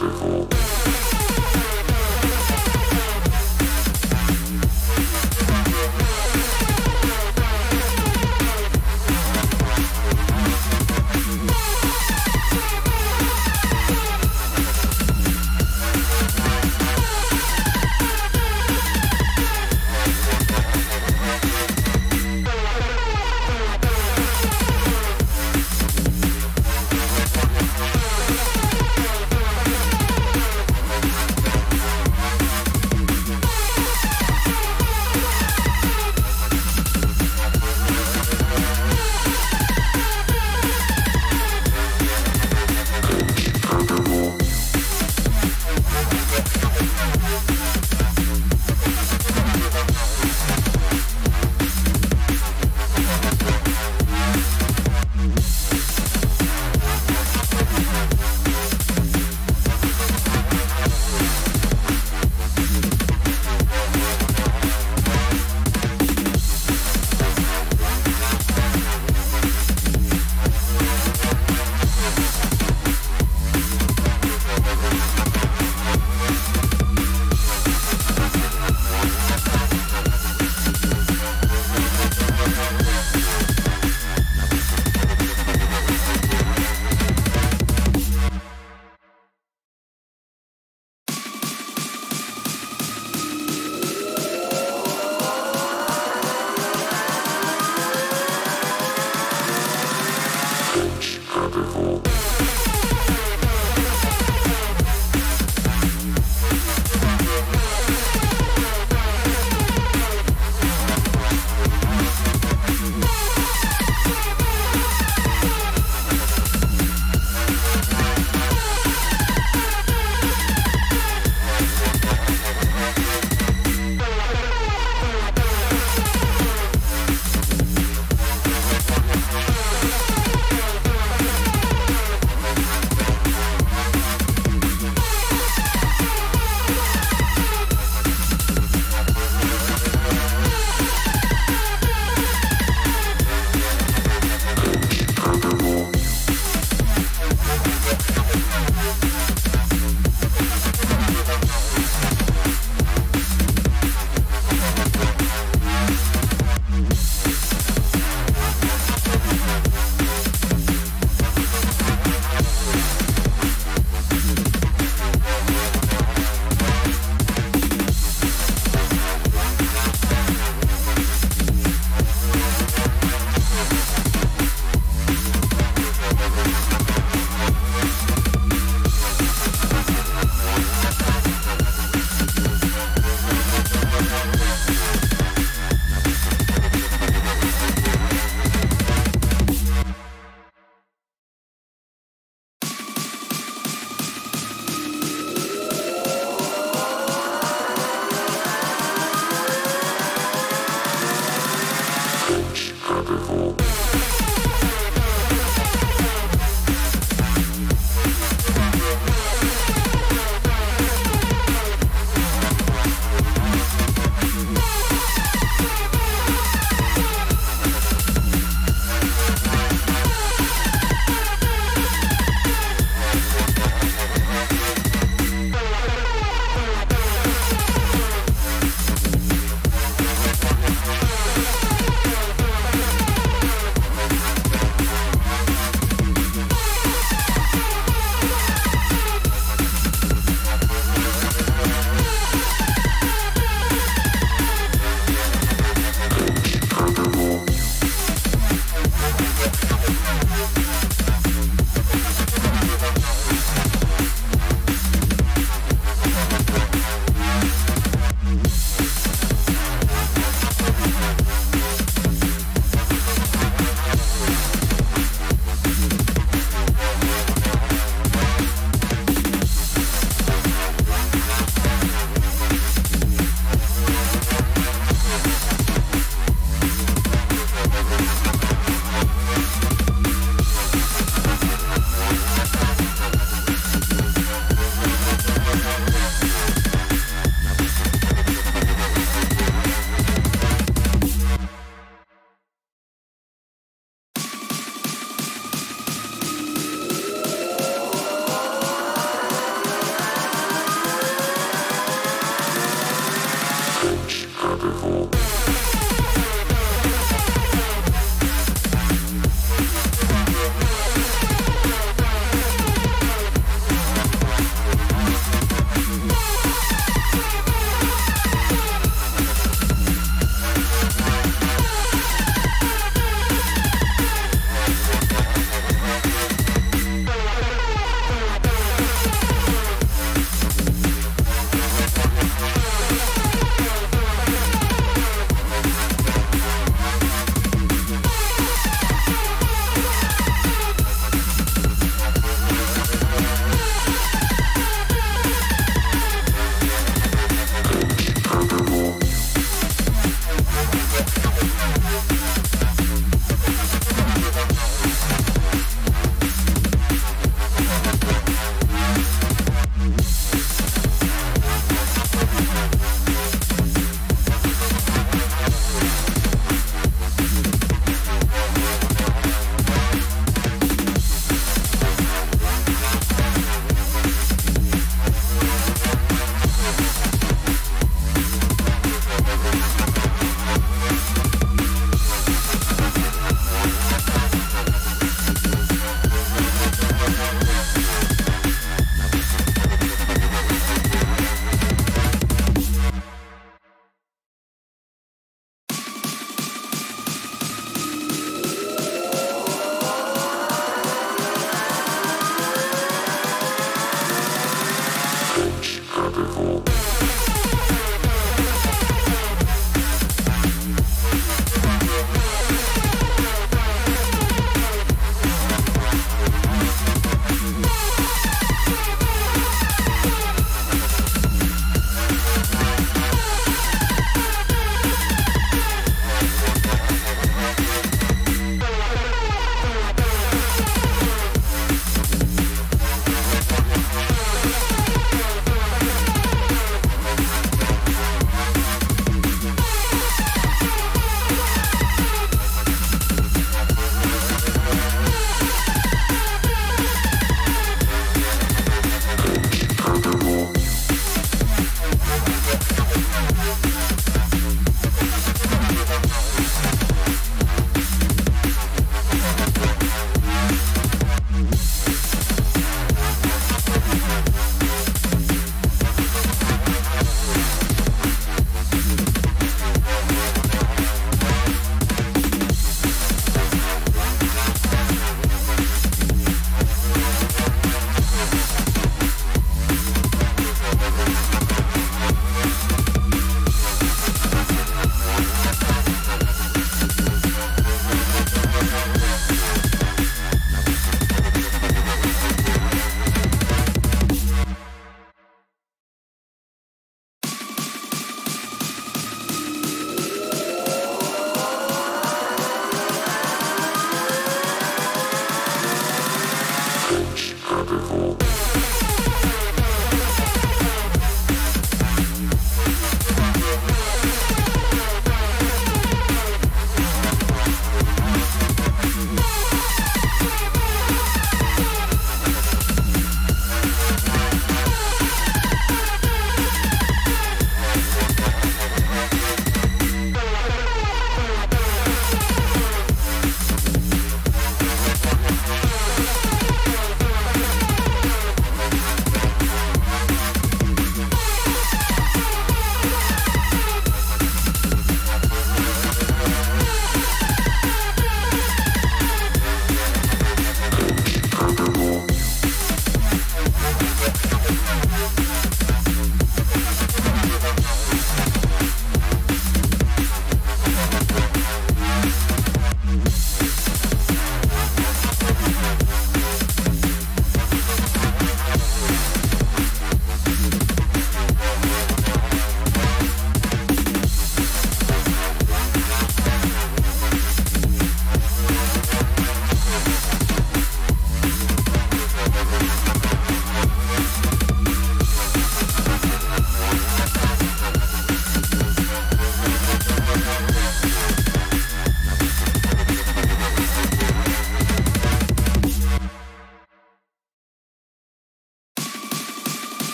Herbivore.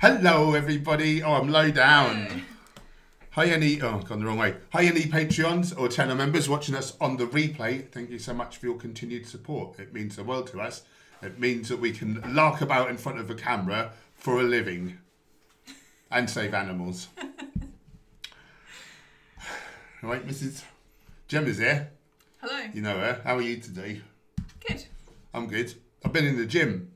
Hello, everybody. Oh, I'm low down. Hi, any... Oh, I've gone the wrong way. Hi, any Patreons or channel members watching us on the replay. Thank you so much for your continued support. It means the world to us. It means that we can lark about in front of a camera for a living and save animals. Right, Mrs. Gemma's here. Hello. You know her. How are you today? Good. I'm good. I've been in the gym.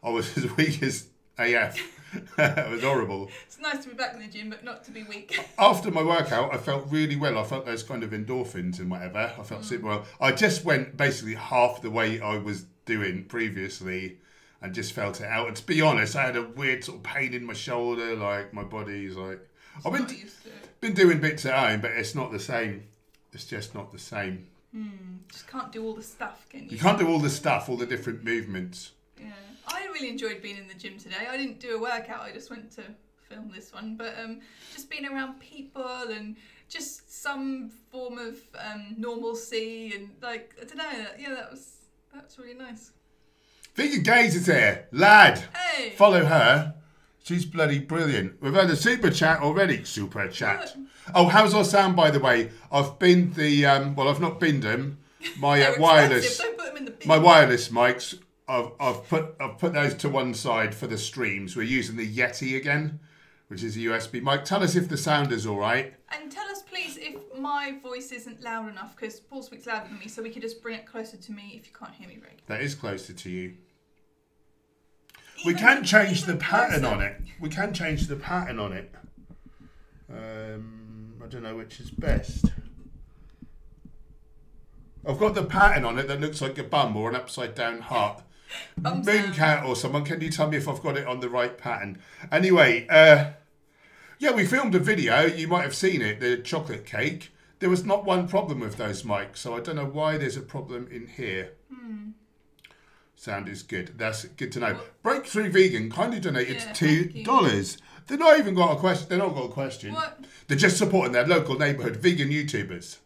I was as weak as AF. It was horrible. It's nice to be back in the gym, but not to be weak. After my workout, I felt really well. I felt those kind of endorphins and whatever. I felt super well. I just went basically half the way I was doing previously and just felt it out. And to be honest, I had a weird sort of pain in my shoulder, like my body's like... I've been doing bits at home, but it's not the same. It's just not the same. Just can't do all the stuff, can you? You can't do all the stuff, all the different movements. Yeah. I really enjoyed being in the gym today. I didn't do a workout, I just went to film this one. But just being around people and just some form of normalcy and like, I don't know, yeah, that was really nice. Vegan Gaze is here. Lad, hey. Follow her. She's bloody brilliant. We've had a super chat already. Super chat. What? Oh, how's our sound, by the way? I've binned the, well, I've not binned them. My wireless, don't put them in the bin. My wireless mics, I've put those to one side for the streams. We're using the Yeti again, which is a USB mic. Tell us if the sound is all right. And tell us, please, if my voice isn't loud enough, because Paul speaks louder than me, so we could just bring it closer to me if you can't hear me very good. That is closer to you. We can change the pattern on it. We can change the pattern on it. I don't know which is best. I've got the pattern on it that looks like a bum or an upside down heart. Mooncat or someone, can you tell me if I've got it on the right pattern? Anyway, yeah, we filmed a video. You might have seen it, the chocolate cake. There was not one problem with those mics, so I don't know why there's a problem in here. Sound is good. That's good to know. Breakthrough Vegan kindly donated $2. They've not even got a question. They've not got a question. What? They're just supporting their local neighbourhood vegan YouTubers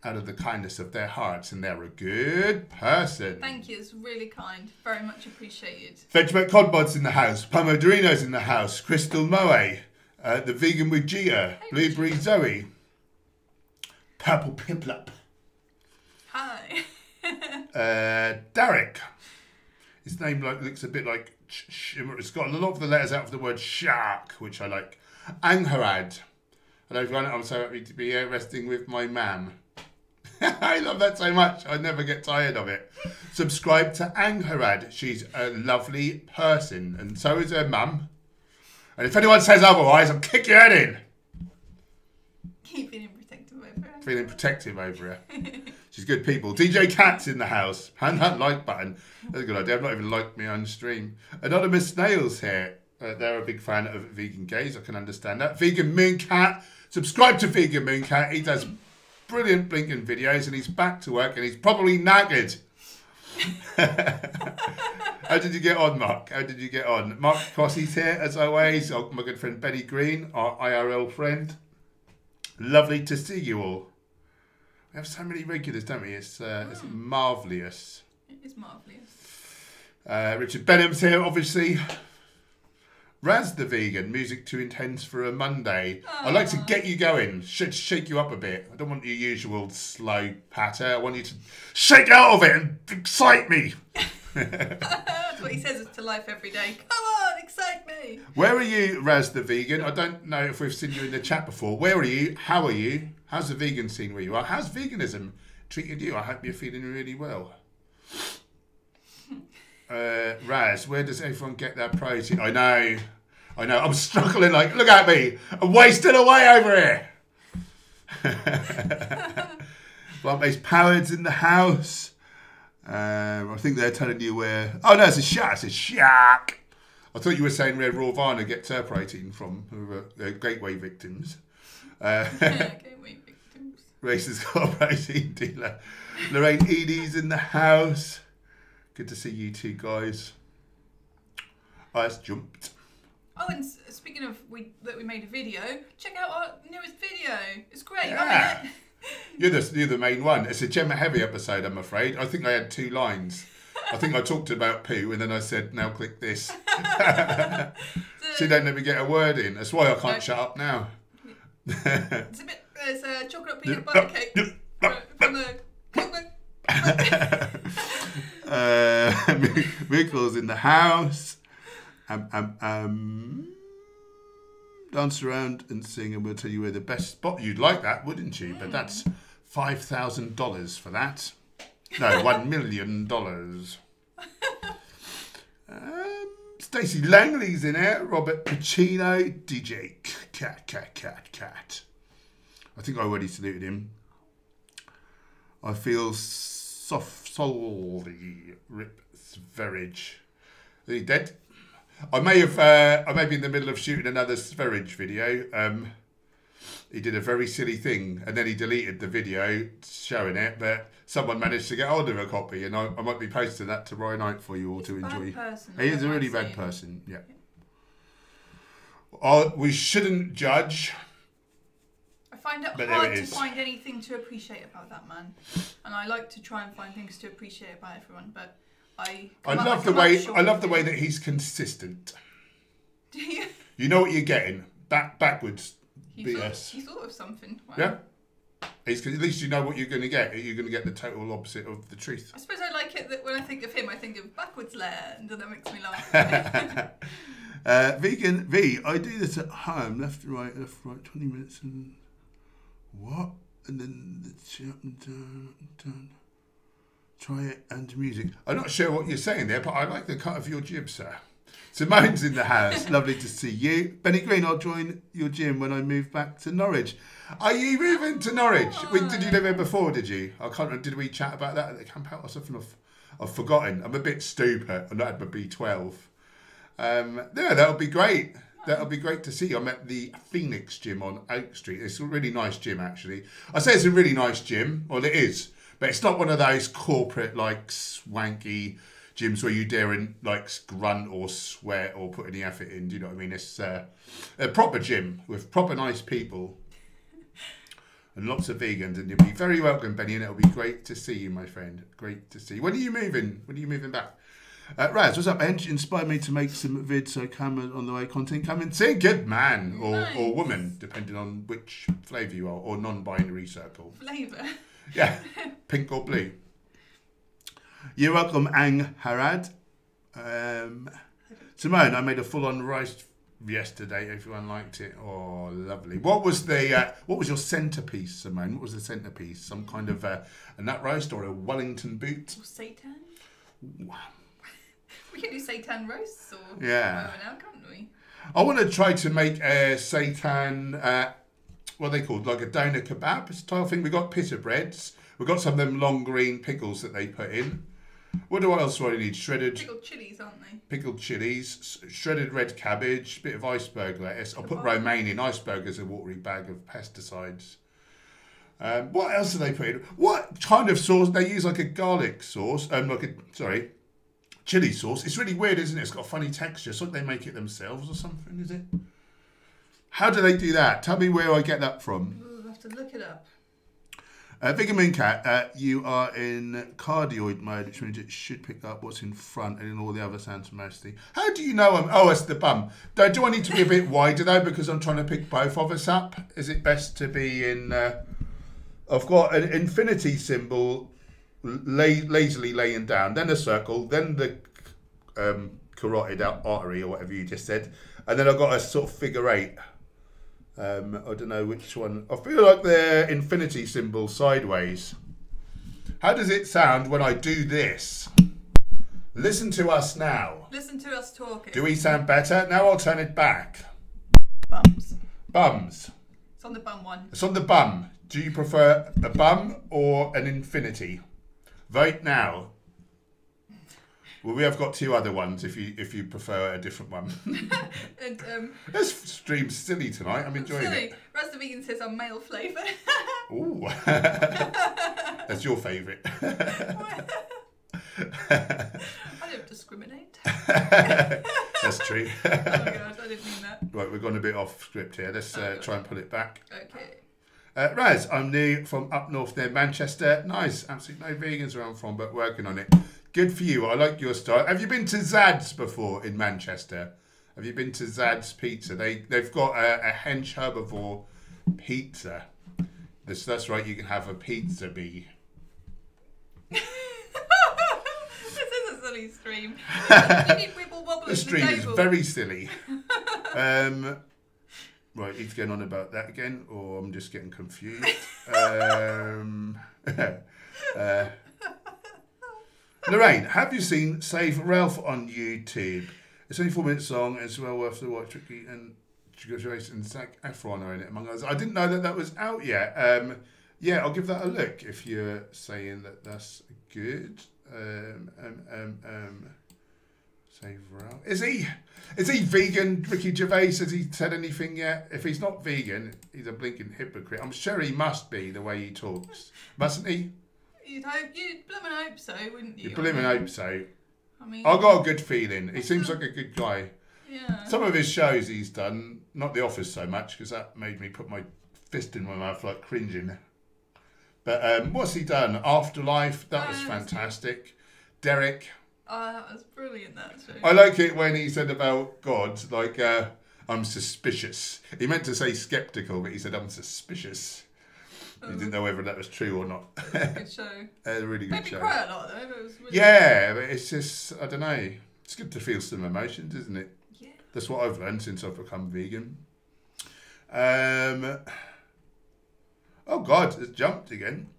out of the kindness of their hearts, and they're a good person. Thank you. It's really kind. Very much appreciated. Vegemite Codbod's in the house. Pomodorino's in the house. Crystal Moe. The Vegan with Gia. Blueberry Zoe. Purple Piplup. Hi. Derek. His name looks a bit like... It's got a lot of the letters out of the word shark, which I like. Angharad. Hello everyone, I'm so happy to be here resting with my mam. I love that so much. I never get tired of it. Subscribe to Angharad. She's a lovely person, and so is her mum. And if anyone says otherwise, I'll kick your head in. Keep feeling protective over her. Feeling protective over her. She's good people. DJ Cat's in the house. Hand that like button. That's a good idea. I've not even liked me on stream. Anonymous Snails here. They're a big fan of Vegan Gaze. I can understand that. Vegan Mooncat. Subscribe to Vegan Mooncat. He does brilliant blinking videos and he's back to work and he's probably knackered. How did you get on, Mark? How did you get on? Mark Crossy's here as always. Oh, my good friend Benny Green, our IRL friend. Lovely to see you all. We have so many regulars, don't we? It's marvellous. It is marvellous. Richard Benham's here, obviously. Raz the Vegan, music too intense for a Monday. I'd like to get you going, shake you up a bit. I don't want your usual slow patter. I want you to shake out of it and excite me. That's what he says to life every day. Come on, excite me. Where are you, Raz the Vegan? I don't know if we've seen you in the chat before. Where are you? How are you? How's the vegan scene where you are? How's veganism treated you? I hope you're feeling really well. Raz, where does everyone get their protein? I know. I'm struggling like, look at me. I'm wasting away over here. Plant-based Powered's in the house. I think they're telling you where... Oh, no, it's a shark. It's a shark. I thought you were saying where Rawvana gets her protein from, who are gateway victims. Gateway victims. Race's got a protein dealer. Lorraine Edie's in the house. Good to see you two guys. Oh, it's jumped. Oh, and speaking of that we made a video, check out our newest video. It's great. Yeah. I mean, You're the main one. It's a Gemma heavy episode, I'm afraid. I think I had 2 lines. I think I talked about poo and then I said, now click this. She don't let me get a word in. That's why I can't shut up now. There's a chocolate peanut butter cake from the cookbook. Michael's in the house. Dance around and sing, and we'll tell you where the best spot. You'd like that, wouldn't you? But that's $5,000 for that. No, $1 million. Stacey Langley's in there. Robert Pacino, DJ Cat. I think I already saluted him. I feel sorry, Rip Sverage. Is he dead? I may be in the middle of shooting another Sverage video. He did a very silly thing, and then he deleted the video showing it, but someone managed to get hold of a copy, and I might be posting that tomorrow night for you all to enjoy. He is a really bad person, yeah. We shouldn't judge. I find it hard to find anything to appreciate about that man, and I like to try and find things to appreciate about everyone, but I love the way that he's consistent. Do you? You know what you're getting. Backwards BS. He thought of something. Wow. Yeah. At least you know what you're going to get. You're going to get the total opposite of the truth. I suppose I like it that when I think of him, I think of backwards land, and that makes me laugh. Vegan V, I do this at home, left, right, 20 minutes, and what? And then the up and down. Try it and music. I'm not sure what you're saying there, but I like the cut of your jib, sir. Simone's in the house. Lovely to see you. Benny Green, I'll join your gym when I move back to Norwich. Are you moving to Norwich? Did you live here before, did you? I can't remember. Did we chat about that at the camp out or something? I've forgotten. I'm a bit stupid. I've not had my B12. Yeah, that'll be great. That'll be great to see. I'm at the Phoenix Gym on Oak Street. It's a really nice gym, actually. I say it's a really nice gym. Well, it is. But it's not one of those corporate, like, swanky gyms where you daren't, like, grunt or sweat or put any effort in. Do you know what I mean? It's a proper gym with proper nice people and lots of vegans. And you'll be very welcome, Benny, and it'll be great to see you, my friend. Great to see you. When are you moving? When are you moving back? Raz, what's up, Hench? Inspired me to make some vids, so come on the way content. Come and see. Good man or woman, depending on which flavour you are, or non-binary circle. Flavour? Yeah, pink or blue. You're welcome, Ang Harad. Simone, I made a full-on rice yesterday. Everyone liked it. Oh, lovely. What was your centrepiece, Simone? What was the centrepiece? Some kind of a nut roast or a Wellington boot? Or seitan? Wow. We can do seitan roasts or yeah. Now, can't we? I want to try to make a seitan. What are they called? Like a doner kebab style thing. We got pita breads. We got some of them long green pickles that they put in. What else do I need? Shredded pickled chilies, aren't they? Pickled chilies, shredded red cabbage, bit of iceberg lettuce. I'll put romaine in. Iceberg is a watery bag of pesticides. What else do they put in? What kind of sauce? They use like a garlic sauce. Chili sauce. It's really weird, isn't it? It's got a funny texture. It's like they make it themselves or something, is it? How do they do that? Tell me where I get that from. We'll have to look it up. Bigger Mooncat, you are in cardioid mode, which means it should pick up what's in front and in all the other sounds mostly. How do you know I'm... Oh, it's the bum. Do I need to be a bit wider, though, because I'm trying to pick both of us up? Is it best to be in... I've got an infinity symbol lazily laying down, then a circle, then the carotid artery, or whatever you just said, and then I've got a sort of figure 8. I don't know which one. I feel like the infinity symbol sideways. How does it sound when I do this? Listen to us now. Listen to us talking. Do we sound better? Now I'll turn it back. Bums. Bums. It's on the bum one. It's on the bum. Do you prefer a bum or an infinity? Vote now. Well, we have got 2 other ones if you prefer a different one. And this stream's silly tonight. I'm enjoying it. Raz the Vegan says I'm male flavour. Ooh. That's your favourite. I don't discriminate. That's true. Oh my god, I didn't mean that. Right, we've gone a bit off script here. Let's try and pull it back. Okay. Raz, I'm new from up north near Manchester. Nice. Absolutely no vegans where I'm from, but working on it. Good for you. I like your style. Have you been to Zad's before in Manchester? Have you been to Zad's Pizza? They've got a Hench Herbivore pizza. That's right, you can have a pizza bee. This is a silly stream. You need people wobbling The stream the is table. very silly. Right, he's going on about that again, or I'm just getting confused. Lorraine, have you seen Save Ralph on YouTube? It's only 4 minutes long, it's well worth the watch. Tricky and Joyce and Zac Efron are in it, among others. I didn't know that was out yet. Yeah, I'll give that a look if you're saying that that's good. Save Ralph. Is he vegan, Ricky Gervais? Has he said anything yet? If he's not vegan, he's a blinking hypocrite. I'm sure he must be, the way he talks. Mustn't he? You'd blooming hope so, wouldn't you? You blooming hope so. I mean, I got a good feeling. He seems like a good guy. yeah. Some of his shows he's done, not The Office so much, because that made me put my fist in my mouth like cringing. But what's he done? Afterlife, that was fantastic. Derek. Oh, that was brilliant, that show. I like it when he said about God, like, I'm suspicious. He meant to say skeptical, but he said, I'm suspicious. He didn't know whether that was true or not. Good show. A really good Made me show. cry a lot, though. But it was really Yeah, but it's just, I don't know. It's good to feel some emotions, isn't it? Yeah. That's what I've learned since I've become vegan. Oh, God, it's jumped again.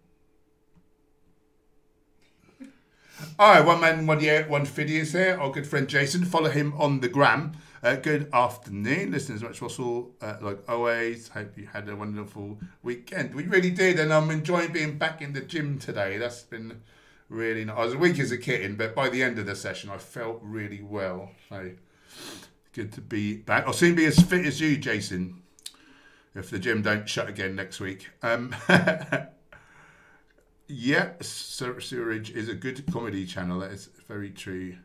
Alright, one man, 1 year, 1 video is here. Our good friend Jason. Follow him on the gram. Good afternoon. Listen as much as possible. Like always, hope you had a wonderful weekend. We really did, and I'm enjoying being back in the gym today. That's been really nice. I was weak as a kitten, but by the end of the session, I felt really well. So, good to be back. I'll soon be as fit as you, Jason, if the gym don't shut again next week. Yeah, Sewerage is a good comedy channel. That is very true.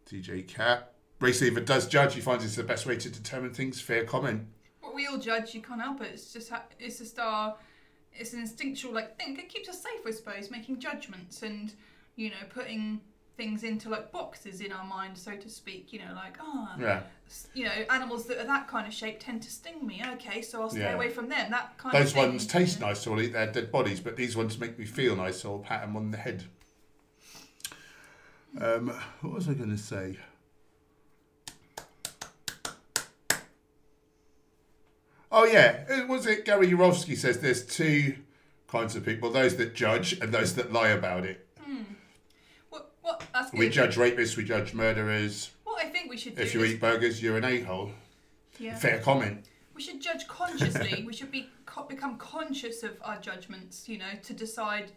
DJ Cat. Race Lever does judge. He finds it's the best way to determine things. Fair comment. Well, we all judge. You can't help it. It's just it's an instinctual thing. It keeps us safe, I suppose, making judgments and putting things into boxes in our mind, so to speak. Animals that are that kind of shape tend to sting me. Okay, so I'll stay away from them. That kind of thing. Those ones taste nice, so I'll eat their dead bodies, but these ones make me feel nice, so I'll pat them on the head. What was I going to say? Oh yeah, was it Gary Yurovsky says there's 2 kinds of people: those that judge and those that lie about it. What? That's good. We judge rapists, we judge murderers. What I think we should do if you eat burgers, you're an a-hole. Yeah. Fair comment. We should judge consciously. We should become conscious of our judgments, to decide,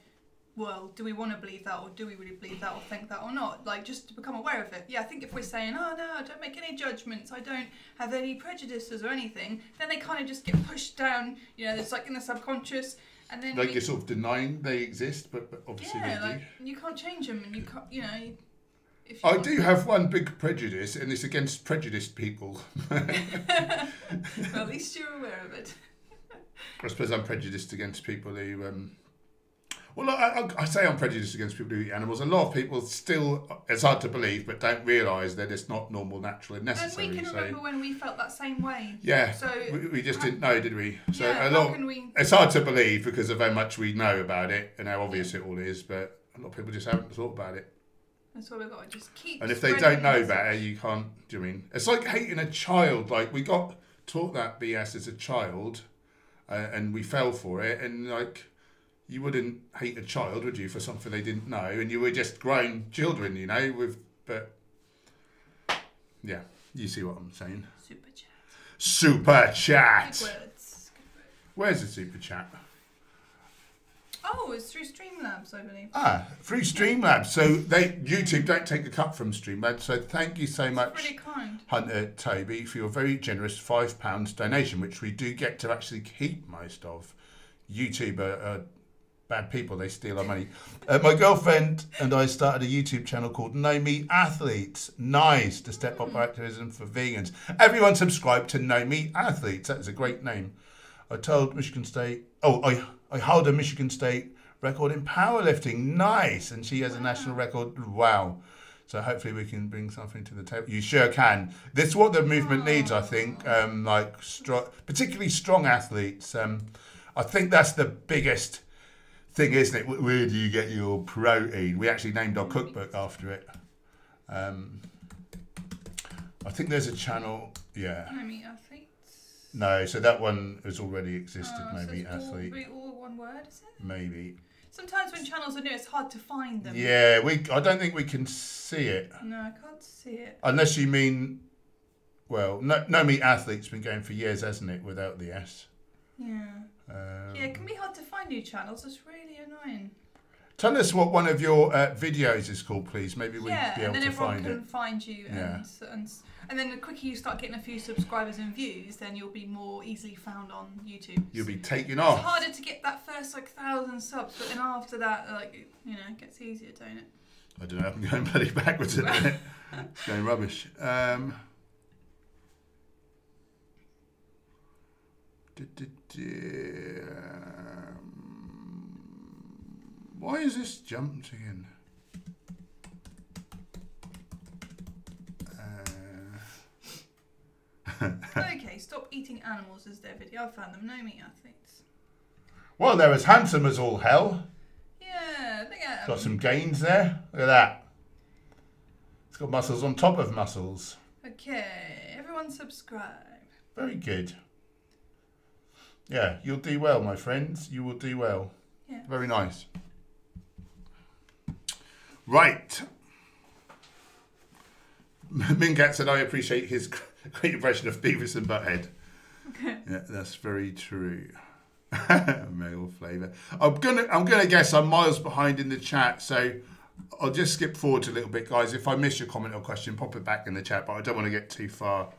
well, do we want to believe that, or do we really believe that, or think that, or not? Just to become aware of it. Yeah, I think if we're saying, oh no, I don't make any judgments, I don't have any prejudices or anything, then they kind of just get pushed down, it's in the subconscious. And then you're sort of denying they exist, but obviously they do. You can't change them, and you can't, I do have one big prejudice, and it's against prejudiced people. Well, at least you're aware of it. I suppose I'm prejudiced against people who... Well, I say I'm prejudiced against people who eat animals. A lot of people still, it's hard to believe, but don't realise that it's not normal, natural and necessary. And we can remember when we felt that same way. Yeah, so we just didn't know, did we? So yeah, it's hard to believe because of how much we know about it and how obvious it all is, but a lot of people just haven't thought about it. That's why we've got to just keep. And if they don't know better, you can't, do you mean? It's like hating a child. We got taught that BS as a child and we fell for it, and you wouldn't hate a child, would you, for something they didn't know? And you were just grown children, but yeah, you see what I'm saying. Super chat. Super chat. Good words. Where's the super chat? Oh, it's through Streamlabs, I believe. Through Streamlabs. So YouTube don't take a cut from Streamlabs. So thank you so much, really kind. Hunter Toby, for your very generous £5 donation, which we do get to actually keep most of. YouTube are bad people, they steal our money. My girlfriend and I started a YouTube channel called Know Me Athletes. Nice, to step up activism for vegans. Everyone subscribe to Know Me Athletes. That is a great name. I told Michigan State, I hold a Michigan State record in powerlifting. Nice. And she has a national record. Wow. So hopefully we can bring something to the table. You sure can. This is what the movement needs, I think. Like particularly strong athletes. I think that's the biggest thing, isn't it? Where do you get your protein? We actually named our cookbook after it. I think there's a channel. Yeah. No meat athletes. No, so that one has already existed. So Maybe it's athlete. all one word, is it? Maybe. Sometimes when channels are new, it's hard to find them. Yeah, I don't think we can see it. No, I can't see it. Unless you mean, well, no meat athlete's been going for years, hasn't it, without the S? Yeah. Yeah, it can be hard to find new channels. It's really annoying. Tell us what one of your videos is called, please. Maybe we'll be able to find it. Yeah, and then everyone can find you. And then the quicker you start getting a few subscribers and views, then you'll be more easily found on YouTube. You'll be taking off. It's harder to get that first 1,000 subs, but then after that, it gets easier, don't it? I don't know. I'm going bloody backwards at the minute. It's going rubbish. Why is this jumped again? Okay, stop eating animals is their video. I found them. No meat athletes. Well, they're as handsome as all hell. Yeah, look at them. Got some gains there. Look at that. It's got muscles on top of muscles. Okay, everyone subscribe. Very good. Yeah, you'll do well, my friends. You will do well. Yeah. Very nice. Right. Mingat said, I appreciate his great impression of Beavis and Butthead. Okay. Yeah, that's very true. Male flavour. I'm gonna guess I'm miles behind in the chat, so I'll just skip forward a little bit, guys. If I miss your comment or question, pop it back in the chat, but I don't want to get too far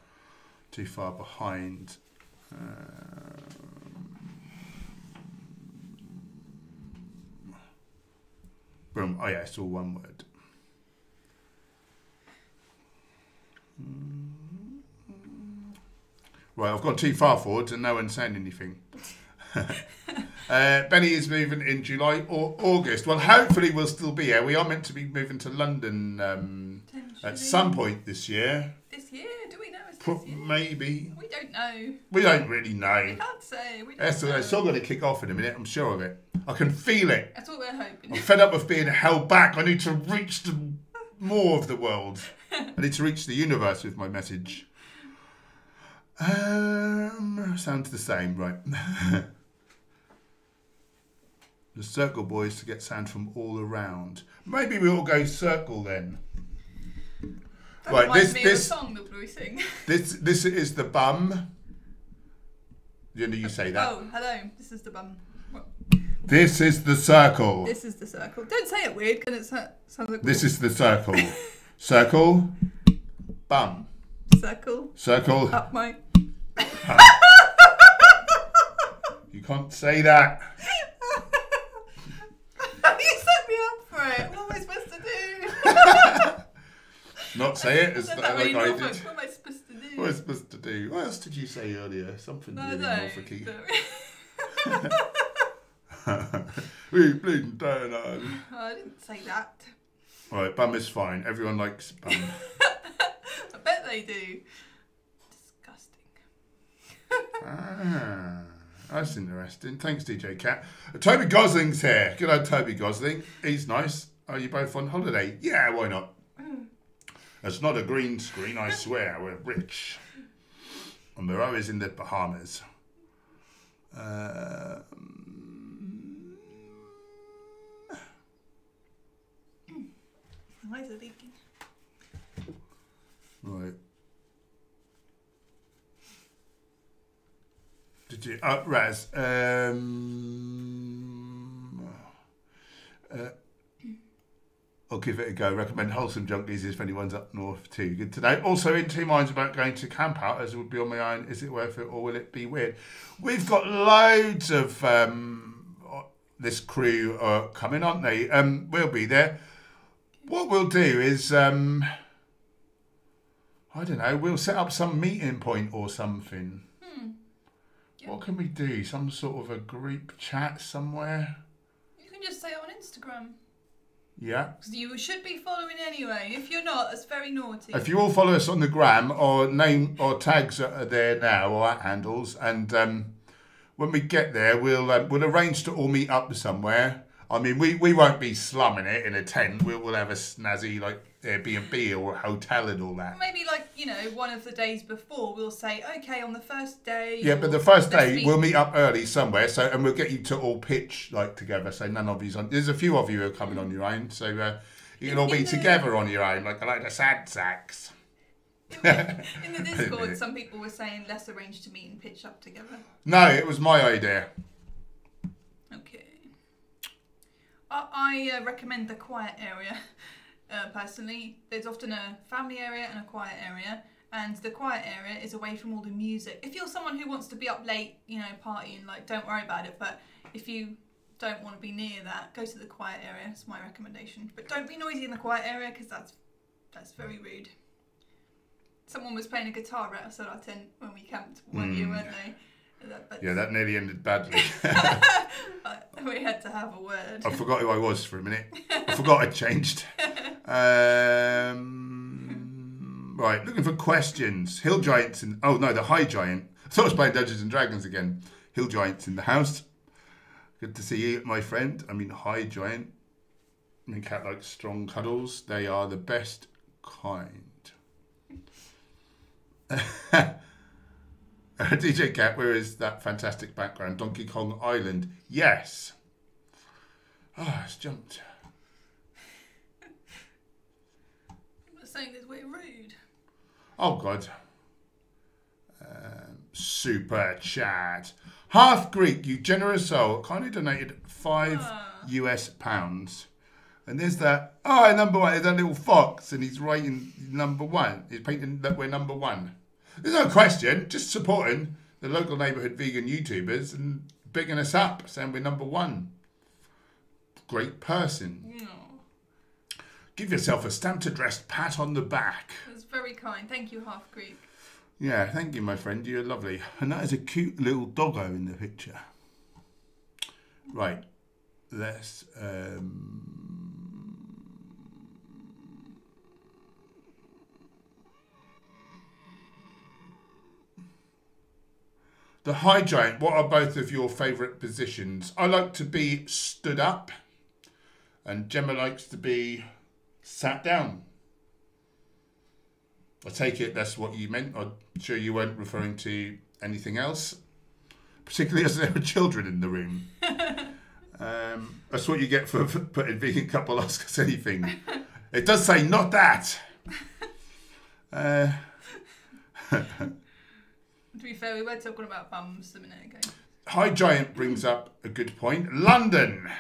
behind. Boom. Oh yeah, it's all one word. Right, I've gone too far forwards and no one's saying anything. Benny is moving in July or August. Well, hopefully we'll still be here. We are meant to be moving to London at some point this year. This year? Do we know it's this year? Maybe. We don't know. We don't really know. We can't say. It's all going to kick off in a minute, I'm sure of it. I can feel it. That's what we're hoping. I'm fed up of being held back. I need to reach more of the world. I need to reach the universe with my message. Sounds the same, right? The circle boys to get sound from all around. Maybe we all go circle then. That right, this song that we sing. This is the bum. You say that. Oh, hello. This is the bum. What? This is the circle. This is the circle. Don't say it weird, because it sounds like. This is the circle. Circle. Bum. Circle. Circle. Up my. You can't say that. You set me up for it. What am I supposed to do? Not say it as like really I did. What am I supposed to do? What am I supposed to do? What else did you say earlier? Something really Norfolky. We bleeding down on. Oh, I didn't say that. Alright, bum is fine. Everyone likes bum. I bet they do. Disgusting. That's interesting. Thanks, DJ Cat. Toby Gosling's here. Good old Toby Gosling. He's nice. Are you both on holiday? Yeah, why not? It's not a green screen, I swear. We're rich. And we're always in the Bahamas. My eyes are leaking. Right. Did you? Raz. I'll give it a go. Recommend Wholesome Junkies if anyone's up north too. Good to know. Also in two minds about going to camp out, as it would be on my own. Is it worth it or will it be weird? We've got loads of this crew coming, aren't they? We'll be there. What we'll do is, I don't know, we'll set up some meeting point or something. Yep. What can we do? Some sort of a group chat somewhere? You can just say it on Instagram. Yeah. You should be following anyway. If you're not, that's very naughty. If you all follow us on the gram, or name or tags are there now, or at handles, and when we get there, we'll arrange to all meet up somewhere. I mean, we won't be slumming it in a tent. We'll have a snazzy like Airbnb or a hotel and all that. Maybe like, you know, one of the days before we'll say, okay, on the first day. Yeah, but the first day we'll meet up early somewhere. So, and we'll get you to all pitch like together. So none of you's on. There's a few of you who are coming on your own. So you can all be together on your own, like the sad sacks. In the Discord, some people were saying let's arrange to meet and pitch up together. No, it was my idea. Okay. I recommend the quiet area. Personally, there's often a family area and a quiet area, and the quiet area is away from all the music. If you're someone who wants to be up late, you know, partying, like, don't worry about it. But if you don't want to be near that, go to the quiet area. That's my recommendation. But don't be noisy in the quiet area, because that's very rude. Someone was playing a guitar right outside our tent when we camped one year, weren't they? Yeah, that nearly ended badly. We had to have a word. I forgot who I was for a minute. I forgot I changed. Right, looking for questions. Hill Giants and... Oh, no, the High Giant. I thought I was playing Dungeons and Dragons again. Hill Giants in the house. Good to see you, my friend. I mean, High Giant. I mean, cat likes strong cuddles. They are the best kind. DJ Cat, where is that fantastic background? Donkey Kong Island. Yes. Oh, it's jumped. I'm saying this way rude. Oh, God. Super chat. Half Greek, you generous soul, kindly donated £5 US. And there's that, number one, there's that little fox, and he's writing number one. He's painting that we're number one. There's no question, just supporting the local neighbourhood vegan YouTubers and bigging us up, saying we're number one. Great person. No. Give yourself a stamped addressed pat on the back. That's very kind. Thank you, Half Greek. Yeah, thank you, my friend. You're lovely. And that is a cute little doggo in the picture. Right. Let's... The High Giant, what are both of your favourite positions? I like to be stood up, and Gemma likes to be sat down. I take it that's what you meant. I'm sure you weren't referring to anything else, particularly as there were children in the room. That's what you get for putting vegan couple ask us anything. It does say not that. To be fair, we were talking about bums a minute ago. High Giant brings up a good point. London.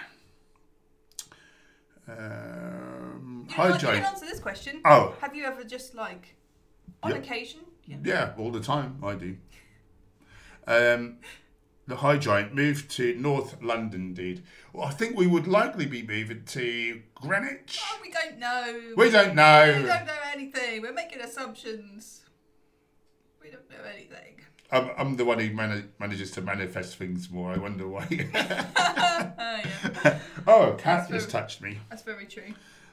High Giant. You can answer this question. Oh. Have you ever just like, on occasion? Yeah, all the time. I do. The High Giant moved to North London, indeed. Well, I think we would likely be moving to Greenwich. Oh, we don't know. We don't know. We don't know anything. We're making assumptions. We don't know anything. I'm the one who manages to manifest things more. I wonder why. Yeah. Oh, a cat just touched me. That's very true.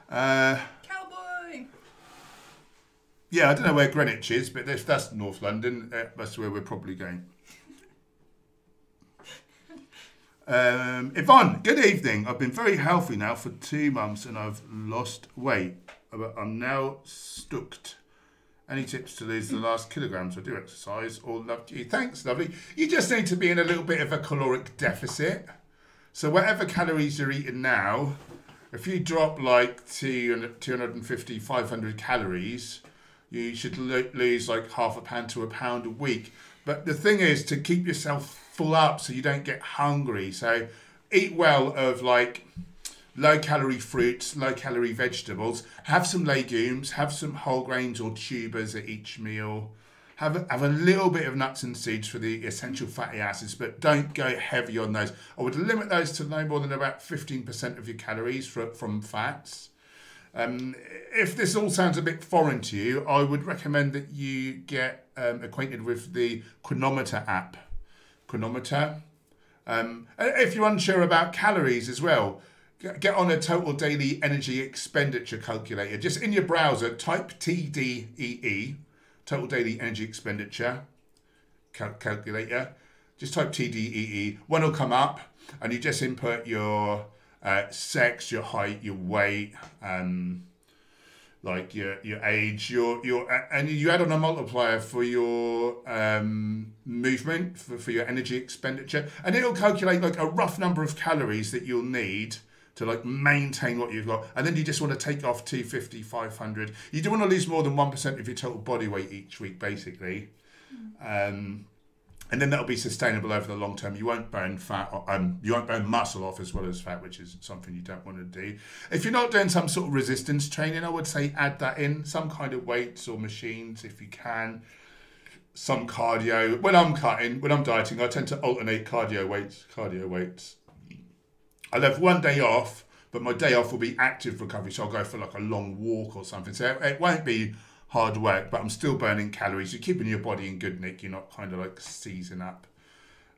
Cowboy! Yeah, I don't know where Greenwich is, but if that's North London, that's where we're probably going. Yvonne, good evening. I've been very healthy now for 2 months and I've lost weight. But I'm now stuck. Any tips to lose the last kilograms? I do exercise. All love to you. Thanks, lovely. You just need to be in a little bit of a caloric deficit. So whatever calories you're eating now, if you drop like 250, 500 calories, you should lose like half a pound to a pound a week. But the thing is to keep yourself full up so you don't get hungry. So eat well of like low-calorie fruits, low-calorie vegetables. Have some legumes, have some whole grains or tubers at each meal. Have a little bit of nuts and seeds for the essential fatty acids, but don't go heavy on those. I would limit those to no more than about 15% of your calories from fats. If this all sounds a bit foreign to you, I would recommend that you get acquainted with the Chronometer app. Chronometer. If you're unsure about calories as well, get on a total daily energy expenditure calculator. Just in your browser, type TDEE, total daily energy expenditure calculator. Just type TDEE. One will come up, and you just input your sex, your height, your weight, like your age, and you add on a multiplier for your movement, for your energy expenditure, and it'll calculate like a rough number of calories that you'll need to like maintain what you've got. And then you just want to take off 250, 500. You don't want to lose more than 1% of your total body weight each week, basically. And then that'll be sustainable over the long term. You won't burn fat, you won't burn muscle off as well as fat, which is something you don't want to do. If you're not doing some sort of resistance training, I would say add that in, some kind of weights or machines if you can. Some cardio. When I'm dieting, I tend to alternate cardio weights. I'll have one day off, but my day off will be active recovery, so I'll go for like a long walk or something. So it won't be hard work, but I'm still burning calories. You're keeping your body in good nick. You're not kind of like seizing up.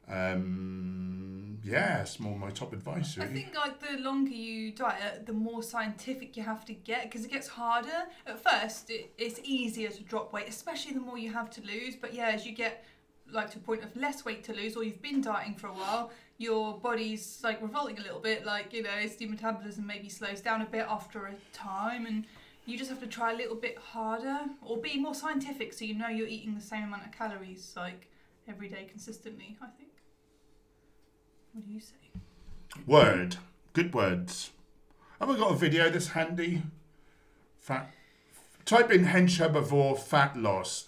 Yeah, it's more my top advice, really. I think like the longer you diet, the more scientific you have to get, because it gets harder. At first, it's easier to drop weight, especially the more you have to lose. But yeah, as you get like to a point of less weight to lose, or you've been dieting for a while, your body's like revolting a little bit. Like, you know, your metabolism maybe slows down a bit after a time, and you just have to try a little bit harder or be more scientific, so you know you're eating the same amount of calories like every day consistently, I think. What do you say? Word. Good words. Have I got a video that's handy? Type in Hench Herbivore fat loss,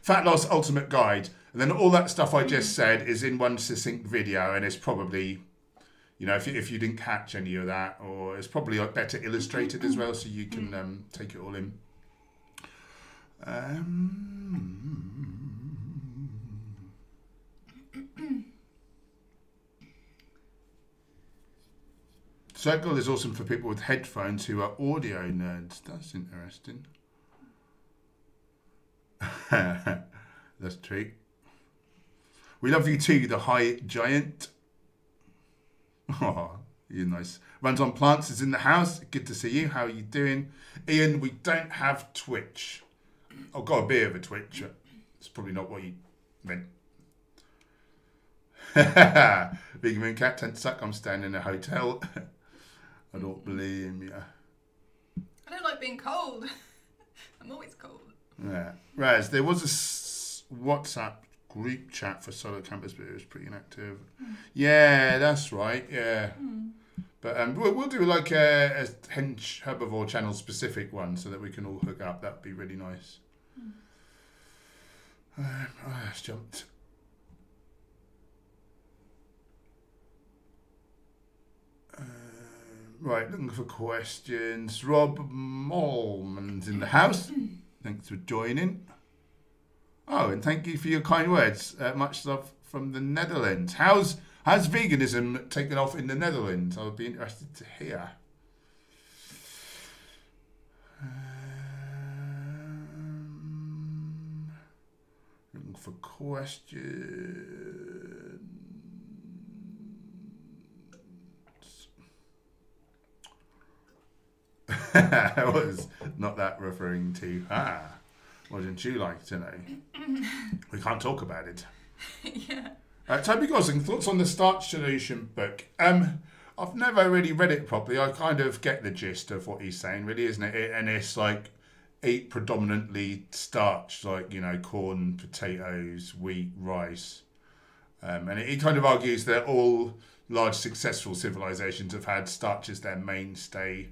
fat loss ultimate guide. And then all that stuff I just said is in one succinct video, and it's probably, you know, if you didn't catch any of that, or it's probably like better illustrated as well, so you can take it all in. Circle is awesome for people with headphones who are audio nerds. That's interesting. That's true. We love you too, the high giant. Oh, you're nice. Runs on Plants is in the house. Good to see you. How are you doing? Ian, we don't have Twitch. I've got a bit of a Twitch. It's probably not what you meant. Big Moon Cat, tend to suck. I'm staying in a hotel. I don't blame you. I don't like being cold. I'm always cold. Yeah. Raz, there was a WhatsApp group chat for solo campers, but it was pretty inactive. Yeah, that's right. Yeah. But we'll do like a Hench Herbivore channel specific one so that we can all hook up. That'd be really nice. I just jumped. Right, looking for questions. Rob Molman's in the house. Thanks for joining. Oh, and thank you for your kind words. Much love from the Netherlands. How's veganism taken off in the Netherlands? I would be interested to hear. Looking for questions. I was not that referring to. Wouldn't you like to know? We can't talk about it. Yeah. Toby Gosling, thoughts on the Starch Solution book? I've never really read it properly. I kind of get the gist of what he's saying, really, isn't it? And it's like eat predominantly starch, like, you know, corn, potatoes, wheat, rice. And he kind of argues that all large successful civilizations have had starch as their mainstay.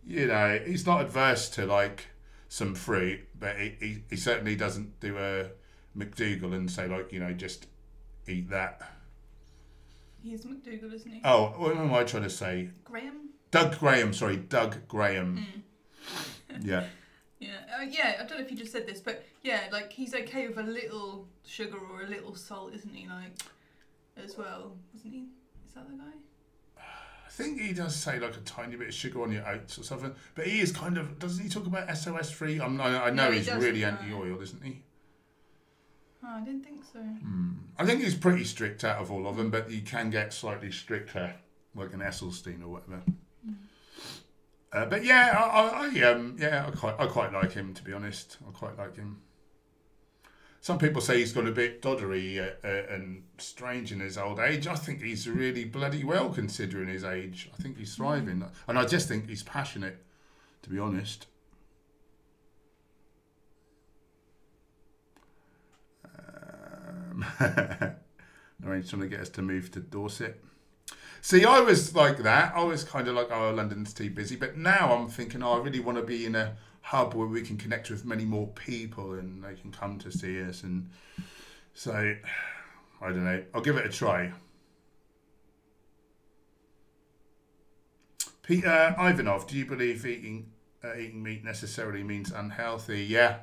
You know, he's not adverse to like some fruit, but he certainly doesn't do a McDougall and say, like, you know, just eat that. He's McDougall, isn't he? Oh, what am I trying to say? Graham? Doug Graham. Yeah. Yeah, yeah. I don't know if you just said this, but yeah, like he's okay with a little sugar or a little salt, isn't he? Like, as well, isn't he? Is that the guy? I think he does say like a tiny bit of sugar on your oats or something, but he is kind of, doesn't he talk about SOS free? I know No, he's really anti-oil, isn't he? Oh, I didn't think so. I think he's pretty strict out of all of them, but you can get slightly stricter like an Esselstyn or whatever. But yeah, I quite like him, to be honest. I quite like him. Some people say he's got a bit doddery and strange in his old age. I think he's really bloody well considering his age. I think he's thriving. And I just think he's passionate, to be honest. Lorraine's trying to get us to move to Dorset. See, I was like that. I was kind of like, oh, London's too busy. But now I'm thinking, oh, I really want to be in a hub where we can connect with many more people and they can come to see us. And so, I don't know. I'll give it a try. Peter Ivanov, do you believe eating meat necessarily means unhealthy? Yeah.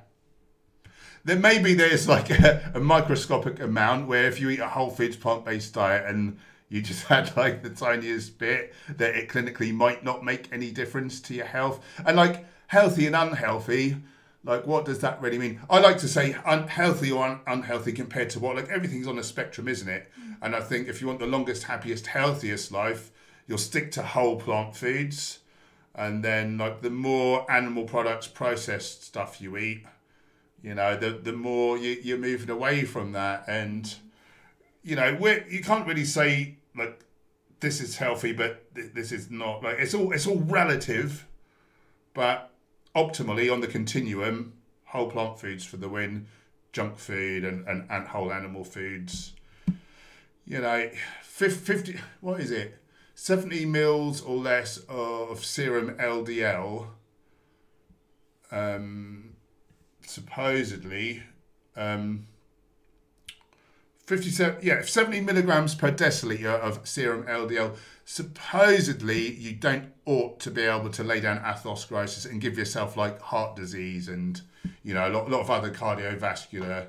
Then maybe there's like a microscopic amount where if you eat a whole foods plant-based diet and you just had like the tiniest bit, that it clinically might not make any difference to your health. And like healthy and unhealthy, like what does that really mean? I like to say unhealthy or unhealthy compared to what? Like everything's on a spectrum, isn't it? And I think if you want the longest, happiest, healthiest life, you'll stick to whole plant foods. And then like the more animal products, processed stuff you eat, you know, the more you're moving away from that. And, you know, you can't really say like this is healthy, but this is not. Like it's all relative, but optimally on the continuum, whole plant foods for the win, junk food and whole animal foods. You know, 50, what is it? 70 mils or less of serum LDL. Supposedly, 70 milligrams per deciliter of serum LDL. Supposedly, you don't ought to be able to lay down atherosclerosis and give yourself like heart disease and, you know, a lot of other cardiovascular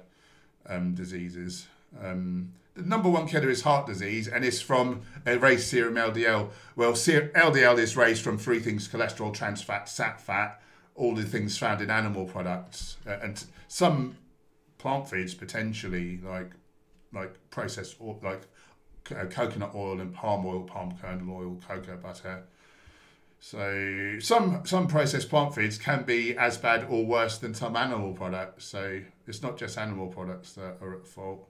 diseases. The number one killer is heart disease, and it's from a raised serum LDL. Well, LDL is raised from three things: cholesterol, trans fat, sat fat, all the things found in animal products, and some plant foods potentially, like processed oil, like coconut oil and palm oil, palm kernel oil, cocoa butter. So some processed plant foods can be as bad or worse than some animal products. So it's not just animal products that are at fault.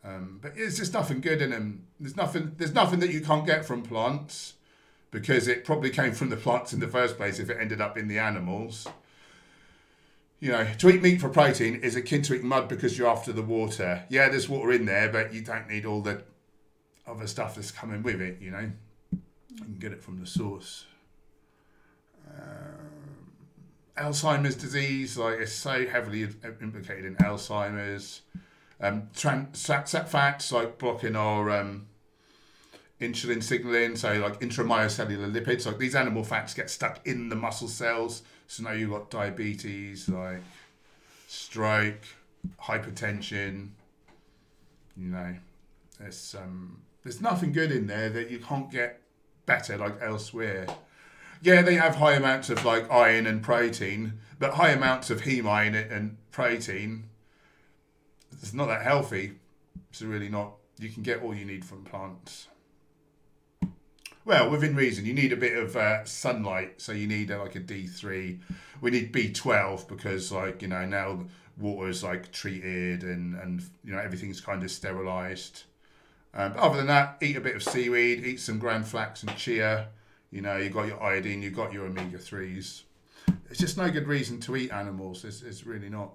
But it's just nothing good in them. There's nothing that you can't get from plants, because it probably came from the plants in the first place if it ended up in the animals. You know, to eat meat for protein is akin to eating mud because you're after the water. Yeah, there's water in there, but you don't need all the other stuff that's coming with it, you know. You can get it from the source. Alzheimer's disease, like it's so heavily implicated in Alzheimer's. Sat fats, like blocking our insulin signaling, so like intramyocellular lipids, like these animal fats get stuck in the muscle cells, so now you've got diabetes, like stroke, hypertension. You know, there's nothing good in there that you can't get better like elsewhere. Yeah, they have high amounts of like iron and protein, but high amounts of heme iron and protein, it's not that healthy. It's really not. You can get all you need from plants. Well, within reason. You need a bit of sunlight, so you need like a D3. We need B12 because, like, you know, now water is like treated and you know, everything's kind of sterilised. But other than that, eat a bit of seaweed, eat some ground flax and chia. You know, you got your iodine, you got your omega-3s. It's just no good reason to eat animals. It's really not.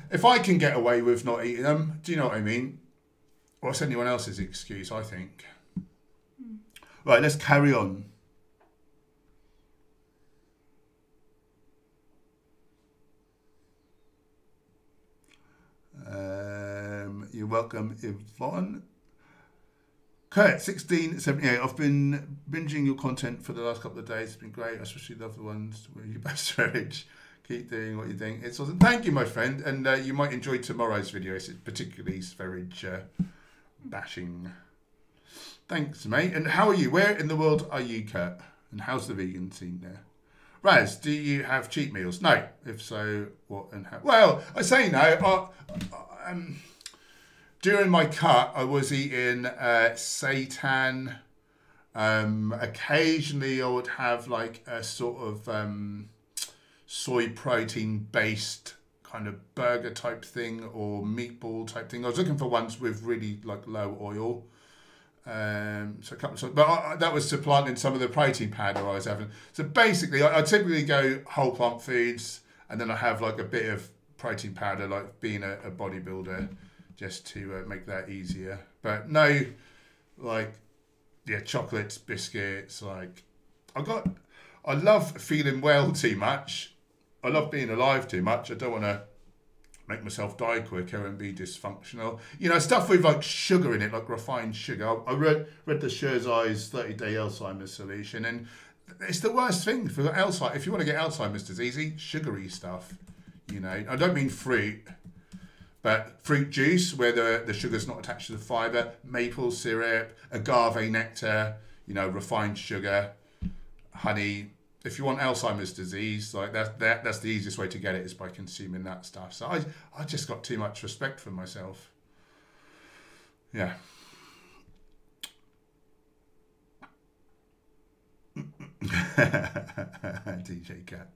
If I can get away with not eating them, do you know what I mean? What's anyone else's excuse, I think. Right, let's carry on. You're welcome, Yvonne. Kurt, 1678. I've been binging your content for the last couple of days. It's been great. I especially love the ones where you best age. Keep doing what you're doing. It's awesome. Thank you, my friend. And you might enjoy tomorrow's video. It's particularly Sverige bashing. Thanks, mate. And how are you? Where in the world are you, Kurt? And how's the vegan scene there? Raz, do you have cheat meals? No. If so, what and how? Well, I say no. during my cut, I was eating seitan. Occasionally, I would have like a sort of soy protein based kind of burger type thing or meatball type thing. I was looking for ones with really like low oil. So a couple of, but that was supplanting some of the protein powder I was having. So basically, I typically go whole plant foods, and then I have like a bit of protein powder, like being a bodybuilder, just to make that easier. But no, like, yeah, chocolates, biscuits. Like, I love feeling well too much. I love being alive too much. I don't want to make myself die quicker and be dysfunctional. You know, stuff with like sugar in it, like refined sugar. I read the Scherzai's 30-day Alzheimer's solution, and it's the worst thing for Alzheimer's. If you want to get Alzheimer's disease, eat sugary stuff. You know, I don't mean fruit, but fruit juice where the sugar's not attached to the fibre, maple syrup, agave nectar, you know, refined sugar, honey. If you want Alzheimer's disease, like that's the easiest way to get it is by consuming that stuff. So I just got too much respect for myself. Yeah. DJ Cat.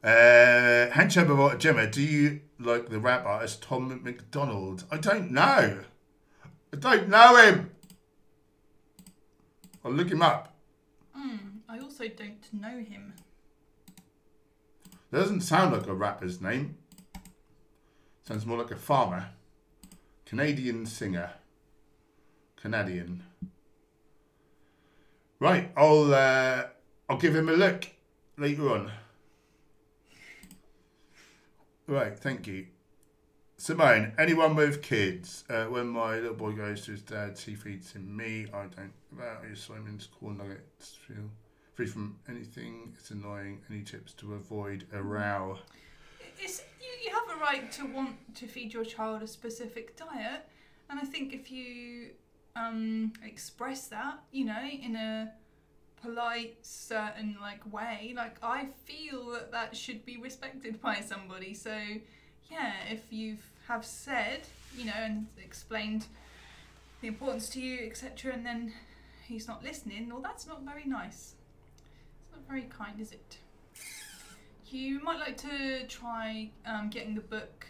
Hench Herbivore, Gemma, do you like the rap artist Tom McDonald? I don't know. I don't know him. I'll look him up. I also don't know him. Doesn't sound like a rapper's name. Sounds more like a farmer. Canadian singer. Canadian. Right, I'll give him a look later on. Right, thank you. Simone, anyone with kids? When my little boy goes to his dad, he feeds him me. I don't. Well, his swimming's corn nuggets. Feel free from anything. It's annoying. Any tips to avoid a row? You have a right to want to feed your child a specific diet, and I think if you express that, you know, in a polite, certain like way, like I feel that should be respected by somebody. So yeah, if you have said, you know, and explained the importance to you, etc., and then he's not listening, well, that's not very nice. It's not very kind, is it? You might like to try getting the book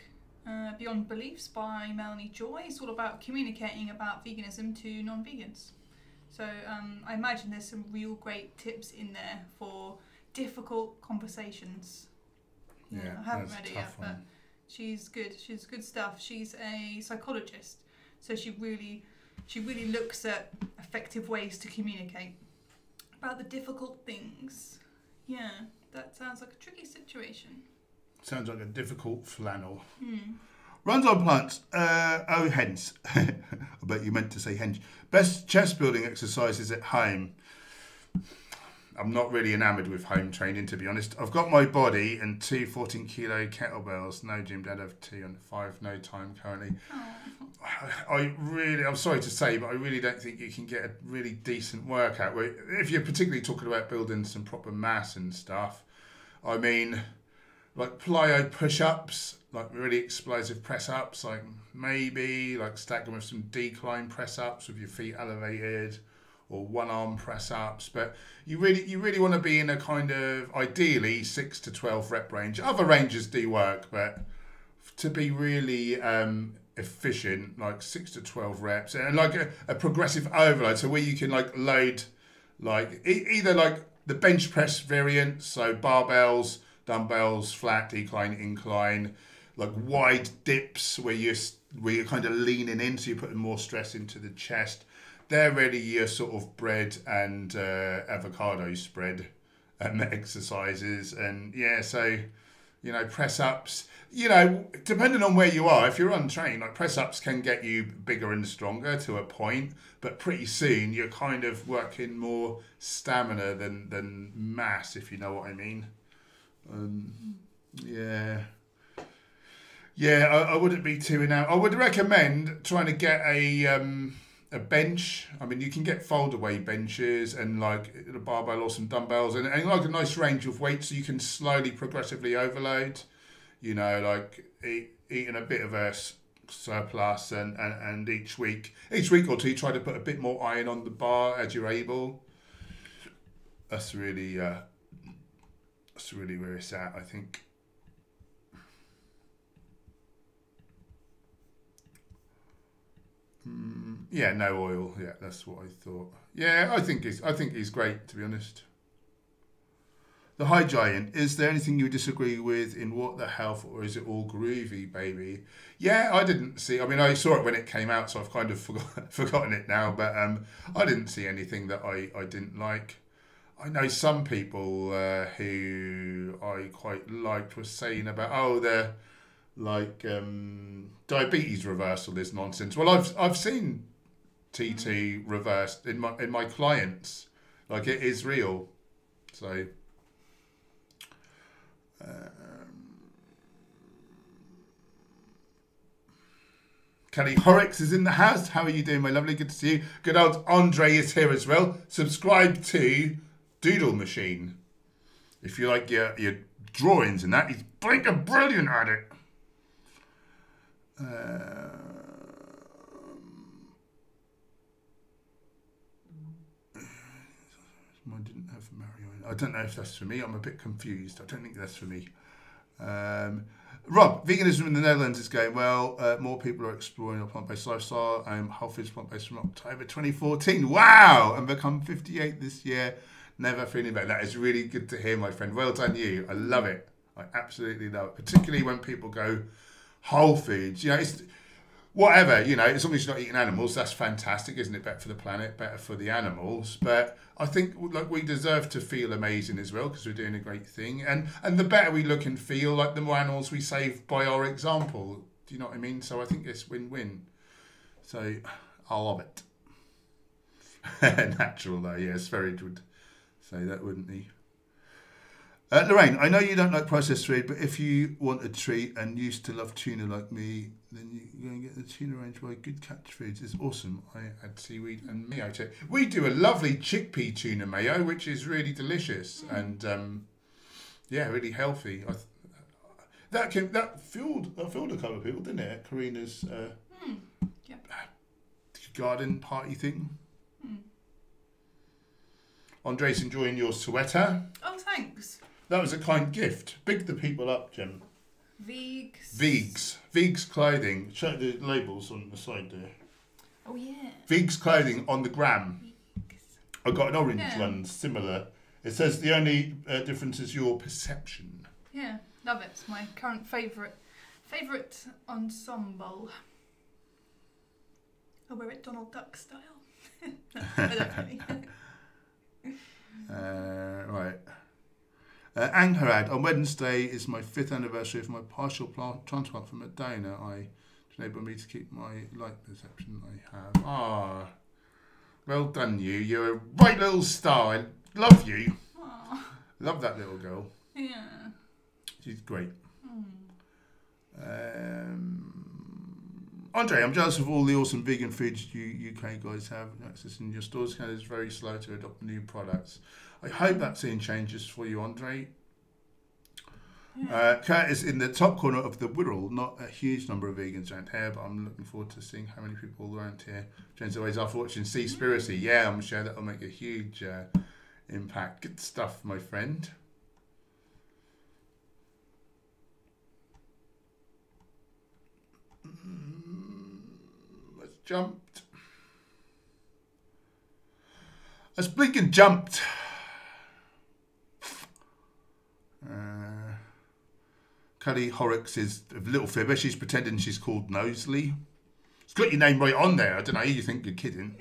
Beyond Beliefs by Melanie Joy. It's all about communicating about veganism to non-vegans. So I imagine there's some real great tips in there for difficult conversations. Yeah, I haven't read it yet, but she's good. She's good stuff. She's a psychologist, so she really looks at effective ways to communicate about the difficult things. Yeah, that sounds like a tricky situation. Sounds like a difficult flannel. Runs on plants. Hence. I bet you meant to say hench. Best chest building exercises at home. I'm not really enamoured with home training, to be honest. I've got my body and 2 14-kilo kettlebells. No gym, dad have 2 and 5. No time currently. I'm sorry to say, but I really don't think you can get a really decent workout. If you're particularly talking about building some proper mass and stuff, I mean, like plyo push-ups, like really explosive press-ups, like maybe like stack them with some decline press-ups with your feet elevated, or one-arm press-ups. But you really want to be in a kind of ideally 6 to 12 rep range. Other ranges do work, but to be really efficient, like 6 to 12 reps, and like a progressive overload, so where you can like load like either like the bench press variant, so barbells, dumbbells, flat, decline, incline, like wide dips where you're kind of leaning in, so you're putting more stress into the chest. They're really your sort of bread and avocado spread exercises. And yeah, so, you know, press ups, you know, depending on where you are, if you're untrained, like press ups can get you bigger and stronger to a point, but pretty soon you're kind of working more stamina than mass, if you know what I mean. I wouldn't be too enamored. I would recommend trying to get a bench. I mean, you can get fold away benches and like a barbell or some dumbbells and like a nice range of weights, so you can slowly progressively overload. You know, like eating a bit of a surplus, and each week or two try to put a bit more iron on the bar as you're able. That's really where it's at, I think. Yeah, no oil. Yeah, that's what I thought. Yeah, I think he's great, to be honest. The High Giant, is there anything you disagree with in What the Health, or is it all groovy, baby? Yeah, I didn't see. I mean, I saw it when it came out, so I've kind of forgotten it now. But I didn't see anything that I didn't like. I know some people who I quite liked were saying about, they're like diabetes reversal is nonsense. Well, I've seen T2 reversed in my clients. Like, it is real. So. Kelly Horrocks is in the house. How are you doing, my lovely? Good to see you. Good old Andre is here as well. Subscribe to Doodle Machine. If you like your drawings and that, he's brilliant at it. Mine didn't have Mario in. I don't know if that's for me. I'm a bit confused. I don't think that's for me. Rob, veganism in the Netherlands is going well. More people are exploring a plant-based lifestyle. Whole foods plant-based from October 2014. Wow! And become 58 this year. Never feeling better. That is really good to hear, my friend. Well done, you. I love it. I absolutely love it. Particularly when people go whole foods. You know, it's whatever, you know, as long as you're not eating animals, that's fantastic, isn't it? Better for the planet, better for the animals. But I think, like, we deserve to feel amazing as well, because we're doing a great thing. And the better we look and feel, like, the more animals we save by our example. Do you know what I mean? So I think it's win-win. So I love it. Natural, though. Yes, very good. Say that, wouldn't he? Lorraine, I know you don't like processed food, but if you want a treat and used to love tuna like me, then you go and get the tuna range by Good Catch Foods. It's awesome. I add seaweed and mayo to it. We do a lovely chickpea tuna mayo, which is really delicious and yeah, really healthy. That fueled a couple of people, didn't it? At Karina's garden party thing. Andre's enjoying your sweater. Oh, thanks. That was a kind gift. Big the people up, Gem. Vegs clothing. Show the labels on the side there. Oh, yeah. Vegs clothing on the gram. Vegs. I got an orange one, similar. It says the only difference is your perception. Yeah, love it. It's my current favourite ensemble. I wear it Donald Duck style. No, I don't really. Right. Angharad, on Wednesday is my 5th anniversary of my partial transplant from a donor. To enable me to keep my light perception I have. Ah, well done, you. You're a right little star. I love you. Aww. Love that little girl. Yeah. She's great. Andre, I'm jealous of all the awesome vegan foods you UK guys have access in your stores. Canada's very slow to adopt new products. I hope that scene changes for you, Andre. Yeah. Kurt is in the top corner of the Wirral. Not a huge number of vegans around here, but I'm looking forward to seeing how many people around here. James always after watching Seaspiracy. Yeah, I'm sure that will make a huge impact. Good stuff, my friend. Let's jumped. Let's blink and jumped. Kelly Horrocks is a little fibber. She's pretending she's called Knowsley. It's got your name right on there. I don't know. You think you're kidding.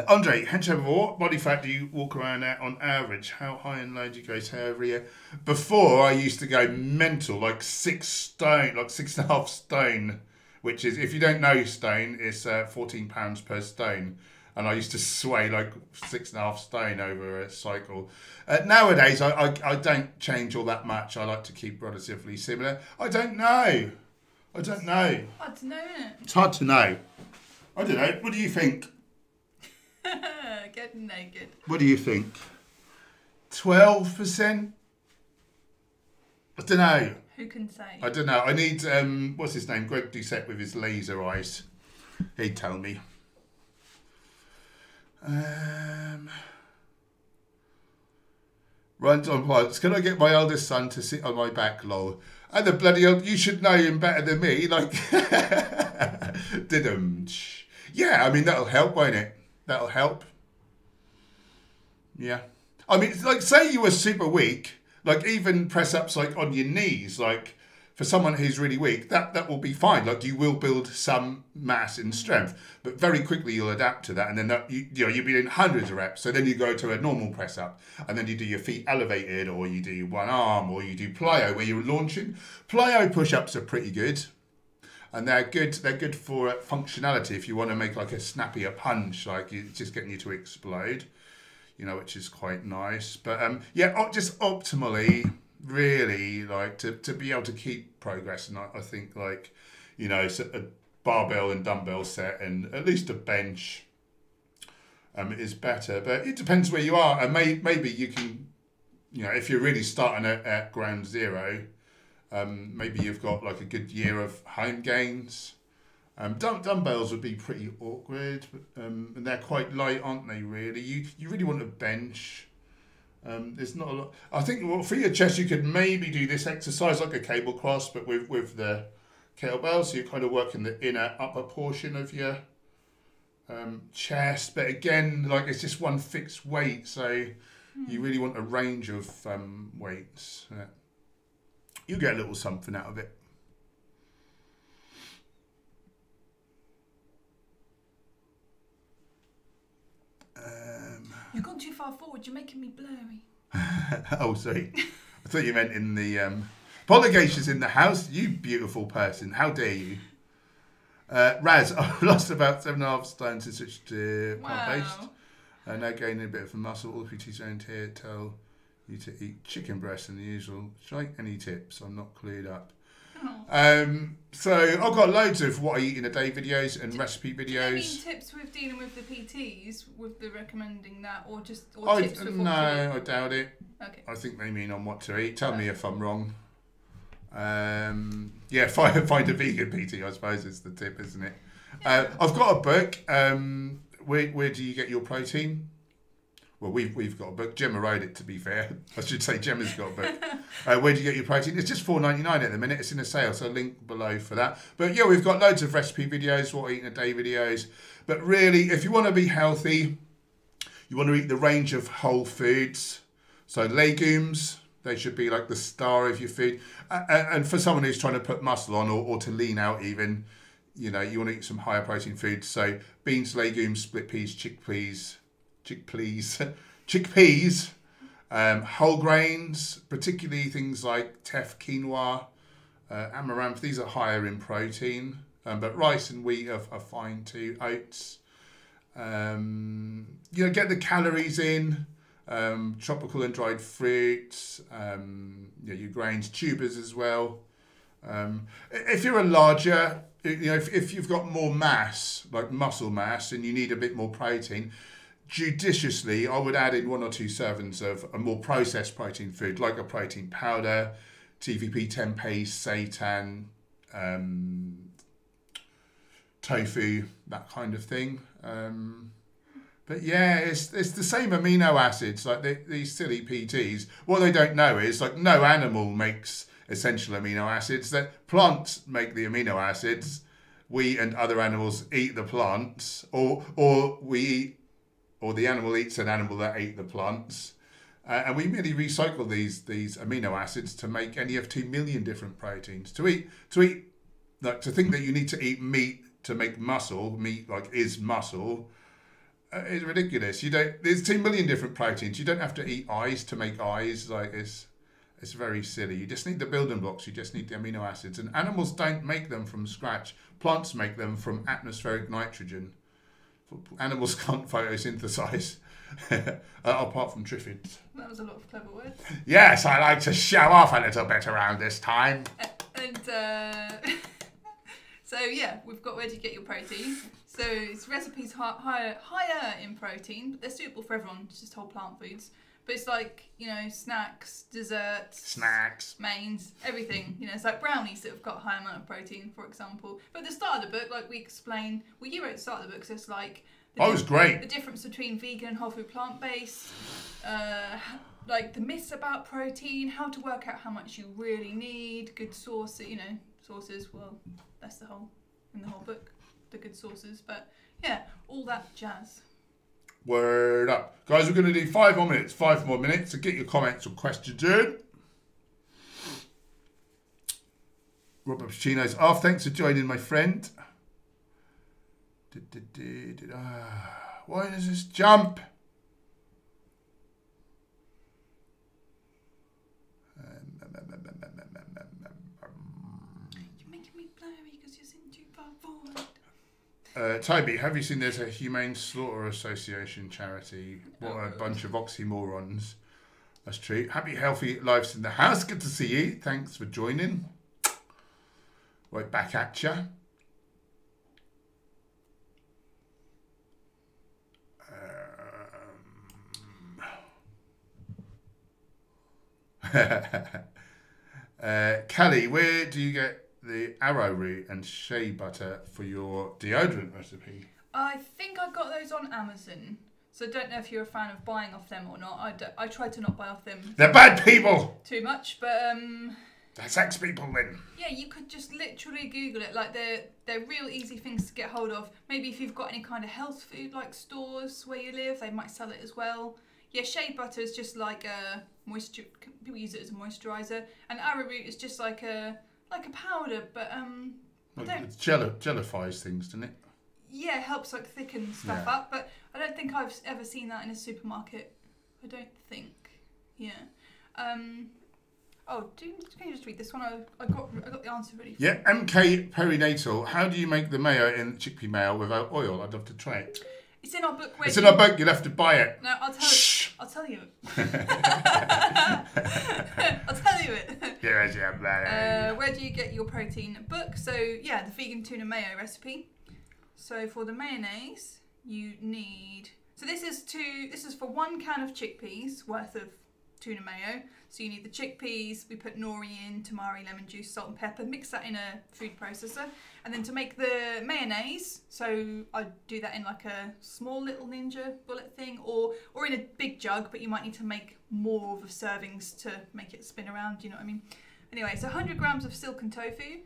Andre, Hench Herbivore, what body fat do you walk around at on average? How high and low do you go to every year? Before, I used to go mental, like 6 stone, like 6.5 stone, which is, if you don't know stone, it's 14 pounds per stone. And I used to sway like 6.5 stone over a cycle. Nowadays, I don't change all that much. I like to keep relatively similar. I don't know. Hard to know, isn't it? It's hard to know. I don't know. What do you think? Get naked. What do you think? 12%? I don't know. Who can say? I don't know. I need, what's his name? Greg Doucette with his laser eyes. He'd tell me. Runs on plants. Can I get my eldest son to sit on my back, lol? And the bloody old, you should know him better than me. Like, yeah, I mean, that'll help, won't it? That'll help. Yeah. I mean, like, say you were super weak, like even press ups like on your knees, like for someone who's really weak, that will be fine. Like you will build some mass and strength, but very quickly you'll adapt to that, and then you'll be in hundreds of reps. So then you go to a normal press up, and then you do your feet elevated, or you do one arm, or you do plyo where you're launching. Plyo push ups are pretty good, and they're good. They're good for functionality if you want to make like a snappier punch, like it's just getting you to explode. You know, which is quite nice. But yeah, just optimally, really, like to be able to keep progress. And I think, like, you know, a barbell and dumbbell set and at least a bench is better. But it depends where you are. And maybe you can, you know, if you're really starting at ground zero, maybe you've got like a good year of home gains. Dumbbells would be pretty awkward, but, and they're quite light, aren't they, really? You really want a bench. There's not a lot. I think, well, for your chest, you could maybe do this exercise like a cable cross, but with the kettlebell, so you're kind of working the inner upper portion of your chest. But again, like it's just one fixed weight, so you really want a range of weights. You get a little something out of it. You've gone too far forward. You're making me blurry. Oh, sorry. I thought you meant in the... Polygatia's in the house. You beautiful person. How dare you? Raz, I've lost about 7.5 stone since switched to plant-based. Now gaining a bit of muscle. All the PTs around here tell you to eat chicken breast and the usual. Strike any tips. I'm not cleared up. So I've got loads of what I eat in a day videos and recipe videos. Do you have any tips with dealing with the PTs, with the recommending that, or just tips with what no, I doubt it. Okay. I think they mean on what to eat. Tell me if I'm wrong. Yeah, find a vegan PT, I suppose is the tip, isn't it? I've got a book. Where do you get your protein? Well, we've got a book. Gemma wrote it, to be fair. I should say Gemma's got a book. Where do you get your protein? It's just $4.99 at the minute. It's in a sale, so link below for that. But yeah, we've got loads of recipe videos, what I eat in a day videos. But really, if you want to be healthy, you want to eat the range of whole foods. So legumes, they should be like the star of your food. And for someone who's trying to put muscle on or to lean out even, you know, you want to eat some higher protein foods. So beans, legumes, split peas, chickpeas, whole grains, particularly things like teff, quinoa, amaranth. These are higher in protein, but rice and wheat are fine too. Oats. You know, get the calories in. Tropical and dried fruits. Yeah, your grains, tubers as well. If you're a larger, you know, if you've got more mass, like muscle mass, and you need a bit more protein, judiciously, I would add in 1 or 2 servings of a more processed protein food, like a protein powder, TVP, tempeh, seitan, tofu, that kind of thing. But yeah, it's the same amino acids, like these silly PTs. What they don't know is, like, no animal makes essential amino acids. That plants make the amino acids. We and other animals eat the plants, or the animal eats an animal that ate the plants. And we merely recycle these amino acids to make any of 2 million different proteins. To think that you need to eat meat to make muscle, meat like is muscle, is ridiculous. There's 2 million different proteins. You don't have to eat eyes to make eyes. Like it's very silly. You just need the building blocks. You just need the amino acids. And animals don't make them from scratch. Plants make them from atmospheric nitrogen. Animals can't photosynthesize, apart from triffids. That was a lot of clever words. Yes, I like to show off a little bit around this time. So yeah, we've got where do you get your protein. So it's recipes higher in protein, but they're suitable for everyone. It's just whole plant foods. But it's like, you know, snacks, desserts, mains, everything. You know, it's like brownies that have got a high amount of protein, for example. But at the start of the book, like we explain, well, you wrote the start of the book, so it's like that was great. The difference between vegan and whole food plant-based, like the myths about protein, how to work out how much you really need, good sources, you know, sources. Well, that's the whole book, the good sources. But yeah, all that jazz. Word up. Guys, we're going to do 5 more minutes. 5 more minutes to get your comments or questions in. Rob Pacino's off. Thanks for joining, my friend. Why does this jump? You're making me blurry because you're sitting too far forward. Toby, have you seen there's a Humane Slaughter Association charity? What a bunch of oxymorons. That's true. Happy, healthy lives in the house. Good to see you. Thanks for joining. Right back at you. Kelly, where do you get the arrowroot and shea butter for your deodorant recipe? I think I got those on Amazon. So I don't know if you're a fan of buying off them or not. I try to not buy off them. They're bad people! Too much, but they're sex people then. Yeah, you could just literally Google it. Like they're real easy things to get hold of. Maybe if you've got any kind of health food like stores where you live, they might sell it as well. Yeah, shea butter is just like a moisture. People use it as a moisturizer, and arrowroot is just like a powder, but it jellifies things, doesn't it? Yeah, it helps like thicken stuff up, but I don't think I've ever seen that in a supermarket. I don't think. Yeah. Oh, can you just read this one? I got the answer ready. Yeah, MK Perinatal. How do you make the mayo in chickpea mayo without oil? I'd love to try it. It's in our book. It's in our book. You'll have to buy it. No, I'll tell you. I'll tell you it. Where do you get your protein book? So yeah, the vegan tuna mayo recipe. So for the mayonnaise, you need. So this is for 1 can of chickpeas worth of tuna mayo. So you need the chickpeas. We put nori in, tamari, lemon juice, salt and pepper. Mix that in a food processor. And then to make the mayonnaise, so I do that in like a small little ninja bullet thing, or in a big jug, but you might need to make more of the servings to make it spin around, you know what I mean? Anyway, so 100 grams of silken tofu,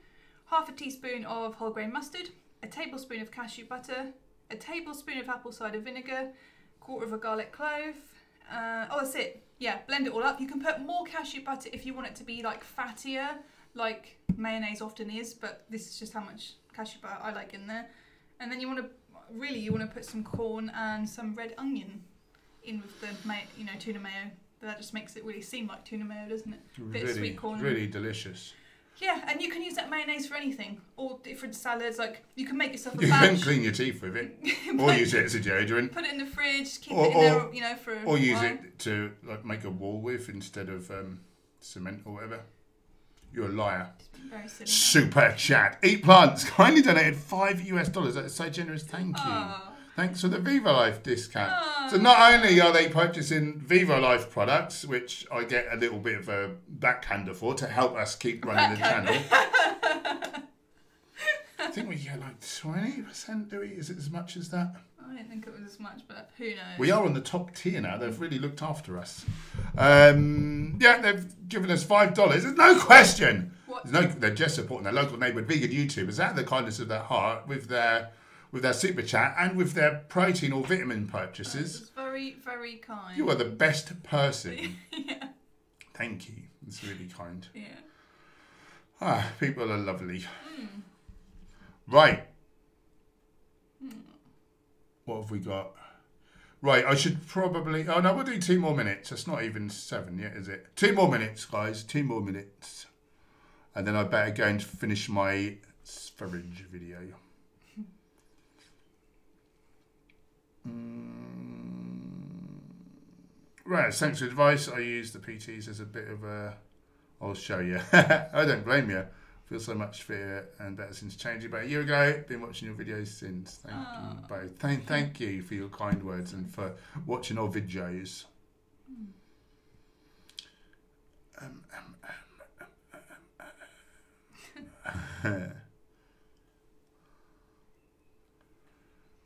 half a teaspoon of whole grain mustard, a tablespoon of cashew butter, a tablespoon of apple cider vinegar, quarter of a garlic clove. That's it. Yeah, blend it all up. You can put more cashew butter if you want it to be like fattier, like mayonnaise often is, but this is just how much cashew butter I like in there. And then you want to put some corn and some red onion in with the tuna mayo. That just makes it really seem like tuna mayo, doesn't it? Bit of sweet corn. Really delicious. Yeah, and you can use that mayonnaise for anything. All different salads, like you can make yourself a batch. You can clean your teeth with it, or use it as a deodorant. Put it in the fridge, keep it in there, for a while. Or use it to like make a wall with instead of cement or whatever. You're a liar. Very silly. Super chat. Eat Plants kindly donated $5. That's so generous. Thank you. Aww. Thanks for the Viva Life discount. Aww. So not only are they purchasing Viva Life products, which I get a little bit of a backhander for to help us keep running the channel. I think we get like 20%, do we? Is it as much as that? I don't think it was as much, but who knows? We are on the top tier now. They've really looked after us. Yeah, they've given us $5. There's no question. They're just supporting their local neighbourhood vegan YouTubers out of the kindness of their heart with their super chat and with their protein or vitamin purchases. It's very, very kind. You are the best person. Yeah. Thank you. It's really kind. Yeah. People are lovely. Right. What have we got? Right, I should probably... Oh, no, we'll do 2 more minutes. It's not even 7 yet, is it? 2 more minutes, guys. 2 more minutes. And then I better go and finish my sparage video. Right, thanks for advice. I use the PTs as a bit of a... I'll show you. I don't blame you. Feel so much fitter and better since changing about a year ago. Been watching your videos since. Thank you both. Thank you for your kind words and for watching our videos.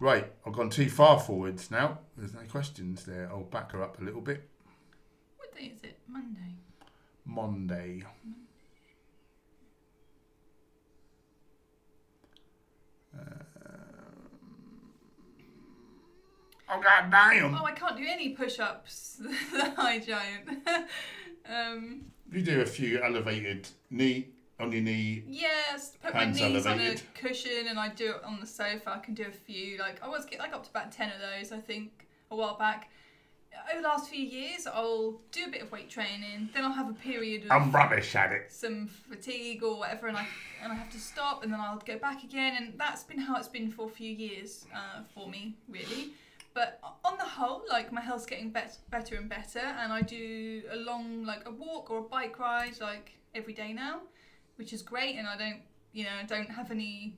Right, I've gone too far forwards now. There's no questions there. I'll back her up a little bit. What day is it? Monday. Monday. Oh, god damn! Oh, I can't do any push-ups. The high giant. You do a few elevated knee on your knee. Yes, put my knees on a cushion and I do it on the sofa. I can do a few. Like I got up to about 10 of those, I think, a while back. Over the last few years, I'll do a bit of weight training. Then I'll have a period of I'm rubbish at it. Some fatigue or whatever, and I have to stop, and then I'll go back again. And that's been how it's been for a few years for me, really. But on the whole, like my health's getting better and better, and I do a long, like a walk or a bike ride, like every day now, which is great. And I don't have any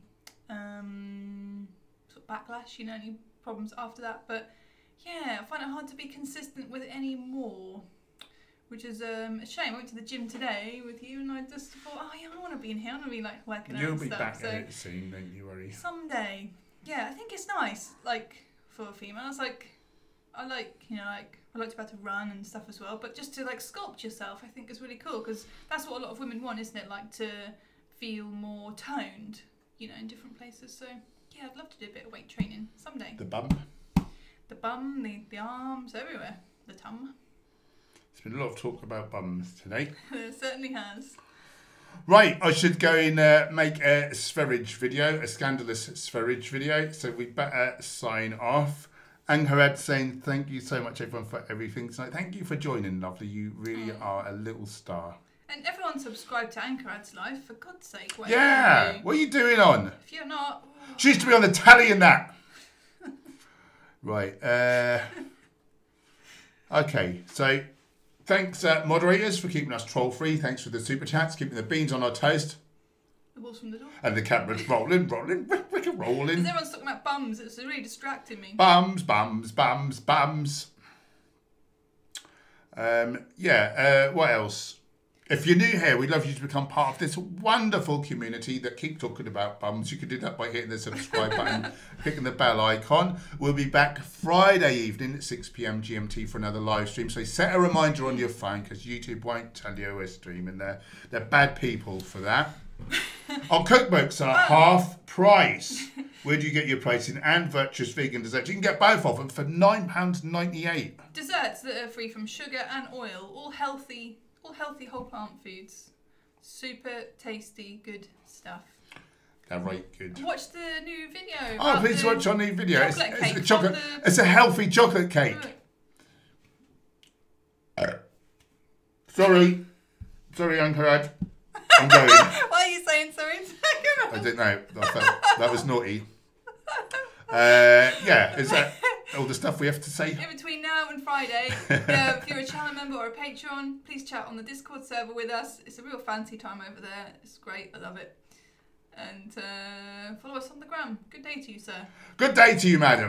sort of backlash, any problems after that. But yeah, I find it hard to be consistent with it anymore, which is a shame. I went to the gym today with you, and I just thought, oh yeah, I want to be in here. I want to be like working out and stuff. You'll be back at it soon, don't you worry. Someday, yeah. I think it's nice, like. For females, like I like to be able to run and stuff as well, but just to like sculpt yourself I think is really cool, because that's what a lot of women want, isn't it? Like to feel more toned, in different places. So yeah, I'd love to do a bit of weight training someday. The bum, the arms, everywhere, the tum. There's been a lot of talk about bums today. There certainly has. Right, I should go and make a spherage video, a scandalous spherage video. So we better sign off. Angerad saying thank you so much, everyone, for everything tonight. Thank you for joining, lovely. You really are a little star. And everyone subscribe to Angerad's live, for God's sake. What are you doing on? If you're not... She used to be on the telly and that. Right. Okay, so... Thanks, moderators, for keeping us troll-free. Thanks for the super chats, keeping the beans on our toast. The balls from the door. And the camera's rolling. Because everyone's talking about bums. It's really distracting me. Bums. What else? If you're new here, we'd love you to become part of this wonderful community that keep talking about bums. You can do that by hitting the subscribe button, clicking the bell icon. We'll be back Friday evening at 6 p.m. GMT for another live stream. So set a reminder on your phone, because YouTube won't tell you we're streaming. They're bad people for that. Our cookbooks are half price. Where do you get your protein and virtuous vegan desserts? You can get both of them for £9.98. Desserts that are free from sugar and oil, all healthy whole plant foods. Super tasty, good stuff. They're right good. Watch the new video. Oh, please watch our new video. It's a healthy chocolate cake. Sorry, Ankarad. I'm going. Why are you saying sorry? I didn't know. That was naughty. Is that all the stuff we have to say? In between now and Friday, if you're a channel member or a patron, please chat on the Discord server with us. It's a real fancy time over there. It's great. I love it. And follow us on the gram. Good day to you, sir. Good day to you, madam.